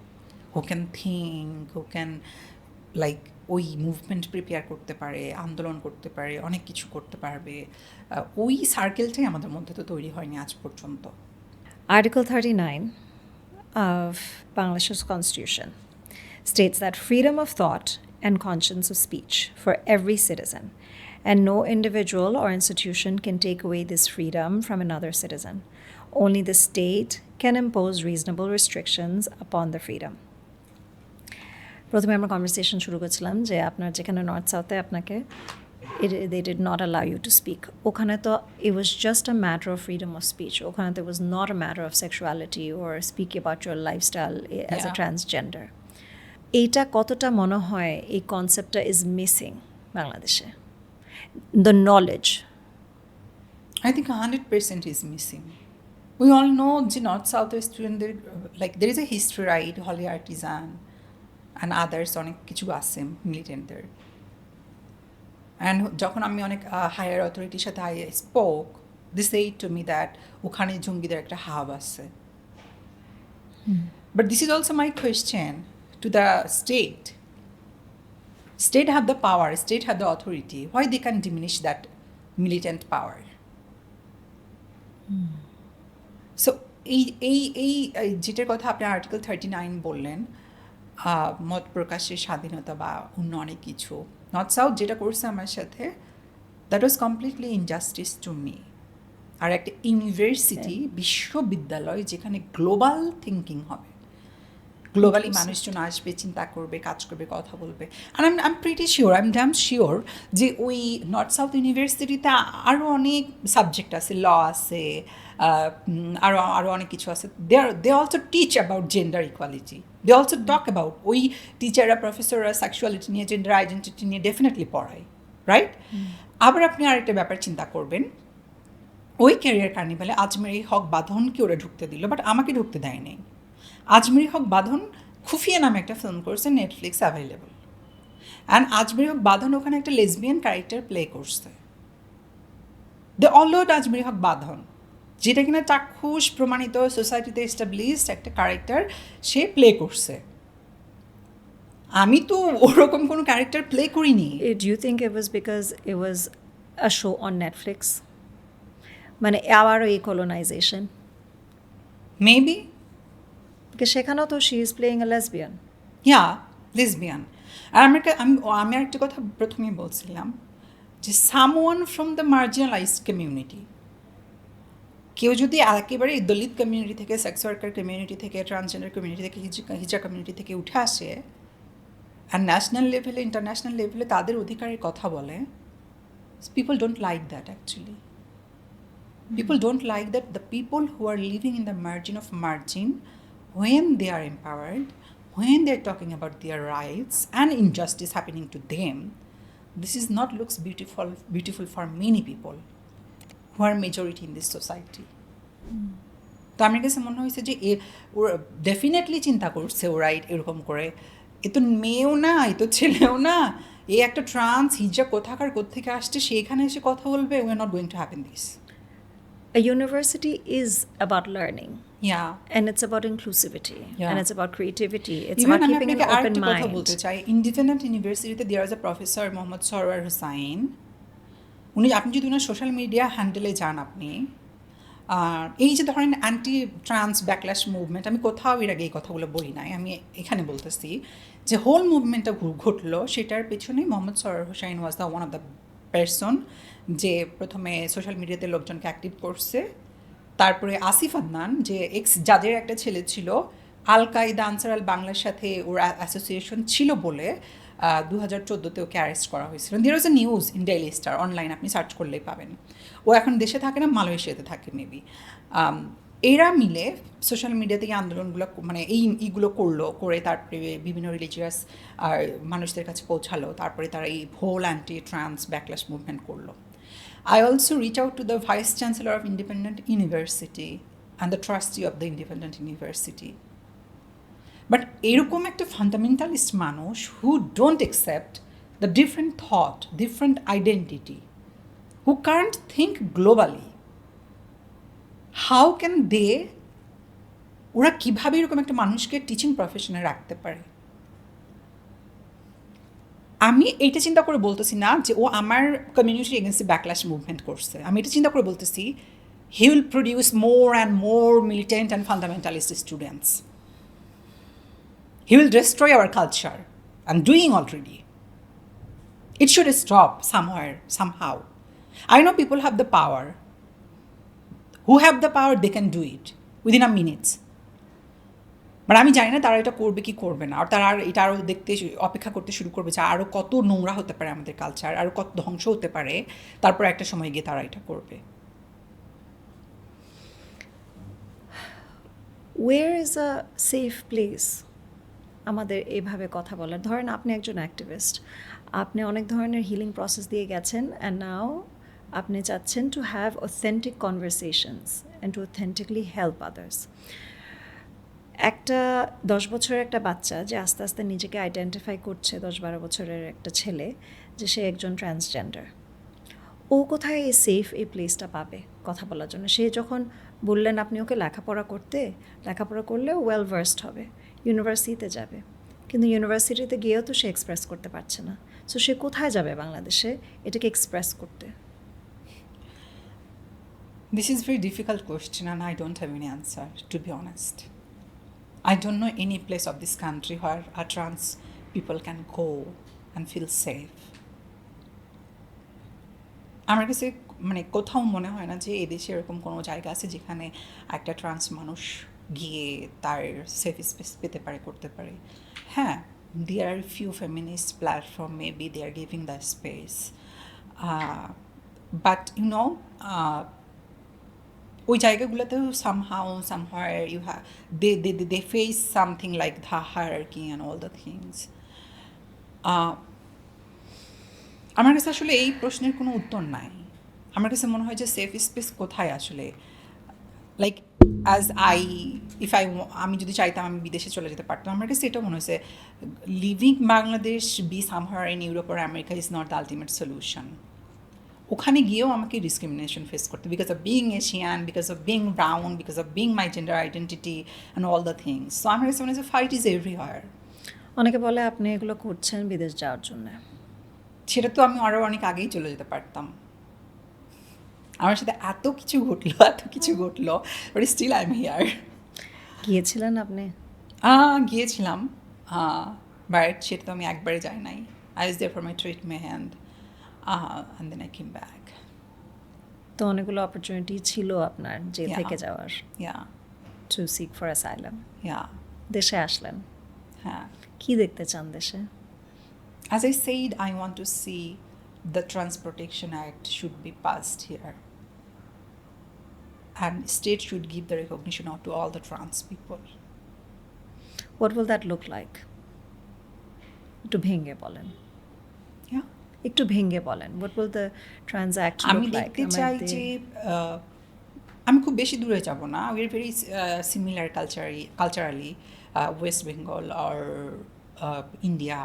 Who can think, who can like ওই মুভমেন্ট প্রিপেয়ার করতে পারে, আন্দোলন করতে পারে, অনেক কিছু করতে পারবে, ওই সার্কেলটাই আমাদের মধ্যে তো তৈরি হয়নি আজ পর্যন্ত। Article 39 of Bangladesh's Constitution states that freedom of thought and conscience of speech for every citizen, and no individual or institution can take away this freedom from another citizen. Only the state can impose reasonable restrictions upon the freedom. প্রথমে আমরা conversation শুরু করছিলাম যে আপনার যেখানে north সাউথে আপনাকে they did not allow you to speak, ওখানে তো it was just a matter of freedom of speech, ওখানে তো it was not a matter of sexuality or speak about your lifestyle as a transgender. এইটা কতটা মনে হয় এই কনসেপ্টটা ইজ মিসিং বাংলাদেশে, the knowledge? I think 100% is missing. We all know যে নর্থ সাউথের স্টুডেন্টদের লাইক দের is a history, right, Holey Artisan and others, অনেক কিছু আছে মিলিটেন্টদের। অ্যান্ড যখন আমি অনেক হায়ার অথরিটির সাথে আই স্পোক, দিস এই টু মি দ্যাট ওখানে জঙ্গিদের একটা হাব আছে। But this is also my question to the state. State have the power, state have the authority. Why they can diminish that militant power? So এই যেটার কথা আপনি article 39 বললেন, মত প্রকাশের স্বাধীনতা বা অন্য অনেক কিছু, নর্থ সাউথ যেটা করছে আমার সাথে, that was completely injustice to me. আর একটা ইউনিভার্সিটি, বিশ্ববিদ্যালয় যেখানে গ্লোবাল থিঙ্কিং হবে, গ্লোবালি মানুষজন আসবে, চিন্তা করবে, কাজ করবে, কথা বলবে। আর I am pretty sure, I am damn sure যে ওই নর্থ সাউথ ইউনিভার্সিটিতে আরও অনেক সাবজেক্ট আছে, ল আছে, আরও অনেক কিছু আছে। They also teach about gender equality, they also talk about, ওই টিচাররা, প্রফেসররা সেক্সুয়ালিটি নিয়ে, জেন্ডার আইডেন্টিটি নিয়ে ডেফিনেটলি পড়ায়, রাইট? আবার আপনি আরেকটা ব্যাপার চিন্তা করবেন, ওই ক্যারিয়ার কার্নিভালে আজমেরি হক বাঁধনকে ওরা ঢুকতে দিল, বাট আমাকে ঢুকতে দেয় নাই। আজমেরি হক বাঁধন খুফিয়া নামে একটা ফিল্ম করছে, Netflix available, and Ajmeri Haque Badhon ওখানে একটা লেসবিয়ান ক্যারেক্টার প্লে করছে। দ্য অলওড আজমেরি হক বাঁধন, যেটা কিনা চাক্ষুষ প্রমাণিত, সোসাইটিতে এস্টাবলিশড একটা ক্যারেক্টার সে প্লে করছে। আমি তো ওরকম কোনো ক্যারেক্টার প্লে করিনি। Do you think it was because it was a show on Netflix? মানে আবারও এই colonization? মেবি। সেখানেও তো she is playing a lesbian. Yeah, lesbian. আর আমি একটা কথা প্রথমেই বলছিলাম যে someone from the marginalized community, কেউ যদি একেবারে দলিত কমিউনিটি থেকে, সেক্স ওয়ার্কার কমিউনিটি থেকে, ট্রান্সজেন্ডার কমিউনিটি থেকে, হিজড়া কমিউনিটি থেকে উঠে আসে আর ন্যাশনাল লেভেলে, ইন্টারন্যাশনাল লেভেলে তাদের অধিকারের কথা বলে, people don't like that actually. People don't like that the people who are living in the margin of margin, when they are empowered, when they're talking about their rights and injustice happening to them, this is not looks beautiful for many people who are majority in this society. তো আমার কাছে মনে হয়েছে যে ওরা definitely চিন্তা করছে ওরা এরকম করে, এ তো মেয়েও না, এ তো ছেলেও না, এই একটা ট্রান্স হিজড়া কোথাকার কোত্থেকে আসছে, সেইখানে এসে কথা বলবে, we are not going to happen this. A university is about learning. Yeah. And it's about inclusivity. Yeah. And it's about creativity. It's Even about keeping an open কথা mind. বলতে চাই, ইন্ডিপেন্ডেন্ট ইউনিভার্সিটিতে there is a professor Mohammad Sarwar Hossain. আপনি যদি ওনার social media হ্যান্ডেলে যান, আপনি এই যে ধরেন অ্যান্টি ট্রান্স ব্যাকল্যাশ মুভমেন্ট, আমি কোথাও এর আগে এই কথাগুলো বলি নাই, আমি এখানে বলতেছি যে হোল মুভমেন্টটা ঘটলো সেটার পেছনে Mohammad Sarwar Hossain was the one of the person যে প্রথমে সোশ্যাল মিডিয়াতে লোকজনকে অ্যাক্টিভ করছে। তারপরে আসিফ আদনান যে যাদের একটা ছেলে ছিল আল কায়দা আনসার আল বাংলার সাথে ওর অ্যাসোসিয়েশন ছিল বলে 2014-তে ওকে অ্যারেস্ট করা হয়েছিল। There was a news in Daily Star, online আপনি সার্চ করলেই পাবেন। ও এখন দেশে থাকে না, মালয়েশিয়াতে থাকে মেবি। এরা মিলে সোশ্যাল মিডিয়া থেকে আন্দোলনগুলো মানে এইগুলো করে তারপরে বিভিন্ন রিলিজিয়াস আর মানুষদের কাছে পৌঁছালো, তারপরে তারা এই whole anti trans backlash movement করলো। I also reach out to the Vice Chancellor of Independent University and the trustee of the Independent University. But এরকম একটা ফান্ডামেন্টালিস্ট মানুষ who don't accept the different thought, different identity, who can't think globally, how can they, ওরা কীভাবে এরকম একটা মানুষকে teaching প্রফেশনে রাখতে পারে? আমি এইটা চিন্তা করে বলতেছি না যে ও আমার কমিউনিটি এগেন্স্টে ব্যাকল্যাশ মুভমেন্ট করছে, আমি এটা চিন্তা করে বলতেছি he will produce more and more militant and fundamentalist students, he will destroy hour culture and doing already. It should stop somewhere, somehow. I know people have the power. Who have the power, they can do it within a minute. But আমি জানি না তারা এটা করবে কি করবে না, আর তারা এটা আরও দেখতে অপেক্ষা করতে শুরু করবে যে আরও কত নোংরা হতে পারে আমাদের কালচার, আরও কত ধ্বংস হতে পারে, তারপর একটা সময় গিয়ে তারা এটা করবে। Where is a safe place আমাদের এভাবে কথা বলার? ধরেন আপনি একজন অ্যাক্টিভিস্ট, আপনি অনেক ধরনের হিলিং প্রসেস দিয়ে গেছেন, অ্যান্ড নাও আপনি চাচ্ছেন to have authentic conversations and to authentically help others. একটা 10 বছরের একটা বাচ্চা যে আস্তে আস্তে নিজেকে আইডেন্টিফাই করছে, 10-12 বছরের একটা ছেলে যে সে একজন ট্রান্সজেন্ডার, ও কোথায় এই সেফ এই প্লেসটা পাবে কথা বলার জন্য? সে যখন বললেন আপনি ওকে লেখাপড়া করলে ওয়েল ভার্সড হবে, ইউনিভার্সিটিতে যাবে, কিন্তু ইউনিভার্সিটিতে গিয়েও তো সে এক্সপ্রেস করতে পারছে না। সো সে কোথায় যাবে বাংলাদেশে এটাকে এক্সপ্রেস করতে? This is a very difficult question and I don't have any answer, to be honest. I don't know any place of this country where a trans people can go and feel safe. আমার কাছে মানে কোথাও মনে হয় না যে এদেশে এরকম কোনো জায়গা আছে যেখানে একটা ট্রান্স মানুষ গিয়ে তার সেফ স্পেস পেতে পারে, করতে পারে। হ্যাঁ, there are few feminist platform maybe they are giving the space, but you know ওই জায়গাগুলোতেও somewhere you have they face something like the hierarchy and all the things. আমার কাছে আসলে এই প্রশ্নের কোনো উত্তর নাই। আমার কাছে মনে হয় যে সেফ স্পেস কোথায় আসলে, লাইক আমি যদি চাইতাম আমি বিদেশে চলে যেতে পারতাম। আমার কাছে এটা মনে হয়েছে living Bangladesh be somewhere in Europe or America is not the ultimate solution. ওখানে গিয়েও আমাকে ডিসক্রিমিনেশন ফেস করতে, because of being Asian, because of being brown, because of being my gender identity and all the things. So আমার কাছে মনে হচ্ছে fight is everywhere. অনেকে বলে আপনি এগুলো করছেন বিদেশ যাওয়ার জন্য। সেটা তো আমি আরও অনেক আগেই চলে যেতে পারতাম। আমার সাথে এত কিছু ঘটলো but still I am here. গিয়েছিলেন আপনি? গিয়েছিলাম, বাট সেটা তো আমি একবারে যাই নাই। I was there for my treatment and then I came back. তো অনেকগুলো অপরচুনিটি ছিল আপনার যে থেকে যাওয়ার, টু সিক ফর অ্যাসাইলাম। দেশে আসলেন, হ্যাঁ। কি দেখতে চান দেশে? As I said, I want to see the Trans Protection Act should be passed here. And state should give the recognition out to all the trans people. What will that look like? একটু ভেঙে বলেন। একটু ভেঙে বলেন, what will the Trans Act look like? আমি দেখতে চাই যে আমি খুব বেশি দূরে যাব না, we are very similar culturally, West Bengal or India.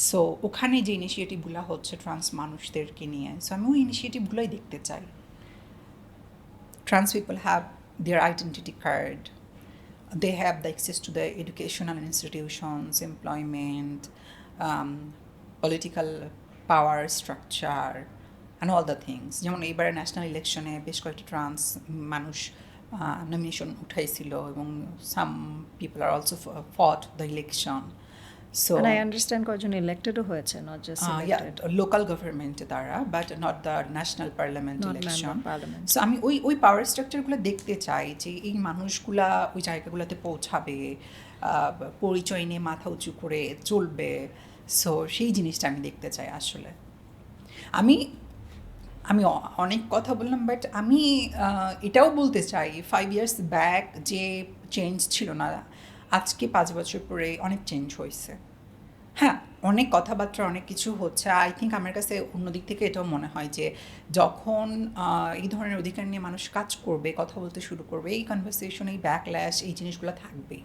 So ওখানে যে ইনিশিয়েটিভগুলো হচ্ছে ট্রান্স মানুষদেরকে নিয়ে, সো আমি ওই ইনিশিয়েটিভগুলোই দেখতে চাই। Trans people have their identity card, they have the access to the educational institutions, employment, political power structure and all the things. যেমন এইবারে ন্যাশনাল ইলেকশনে বেশ কয়েকটা ট্রান্স মানুষ নমিনেশন উঠাইছিল এবং সাম পিপল আর অলসো ফট the election. So And I understand কয়েকজন ইলেক্টেডও হয়েছে, not just elected. লোকাল গভর্নমেন্টে দ্বারা, but not the national parliament Not election. member of parliament. So আমি ওই পাওয়ার স্ট্রাকচারগুলো দেখতে চাই যে এই মানুষগুলা ওই জায়গাগুলোতে পৌঁছাবে, পরিচয় নিয়ে মাথা উঁচু করে চলবে। সো সেই জিনিসটা আমি দেখতে চাই আসলে। আমি অনেক কথা বললাম, বাট আমি এটাও বলতে চাই 5 years ব্যাক যে চেঞ্জ ছিল না, আজকে 5 বছর পরে অনেক চেঞ্জ হয়েছে। হ্যাঁ, অনেক কথাবার্তা অনেক কিছু হচ্ছে। আই থিঙ্ক আমার কাছে অন্যদিক থেকে এটাও মনে হয় যে যখন এই ধরনের অধিকার নিয়ে মানুষ কাজ করবে, কথা বলতে শুরু করবে, এই কনভারসেশন, এই ব্যাকল্যাশ, এই জিনিসগুলো থাকবেই।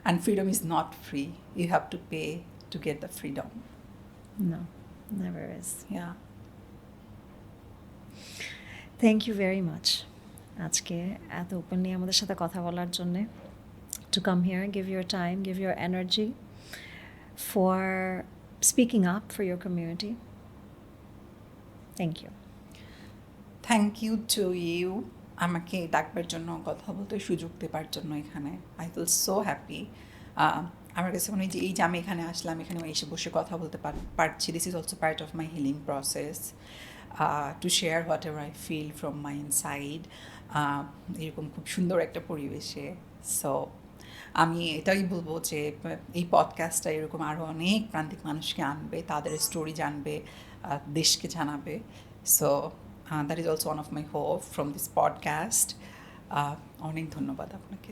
And freedom is not free, you have to pay to get the freedom. No, never is. Yeah, thank you very much আজকে এত ওপেনলি আমাদের সাথে কথা বলার জন্যে, to come here, give your time, give your energy for speaking up for your community. Thank you. Thank you to you আমাকে ডাকবার জন্য, কথা বলতে সুযোগ দেবার জন্য এখানে। I feel so happy. আমার কাছে মনে হয় যে এই যে আমি এখানে আসলাম, এখানে এসে বসে কথা বলতে পারছি, this is also part of my healing process, to share whatever I feel from my inside, এরকম খুব সুন্দর একটা পরিবেশে। সো আমি এটাই বলবো যে এই পডকাস্টটা এরকম আরও অনেক প্রান্তিক মানুষকে আনবে, তাদের স্টোরি জানবে, দেশকে জানাবে। So that is also one of my hope from this podcast. অনেক ধন্যবাদ আপনাকে।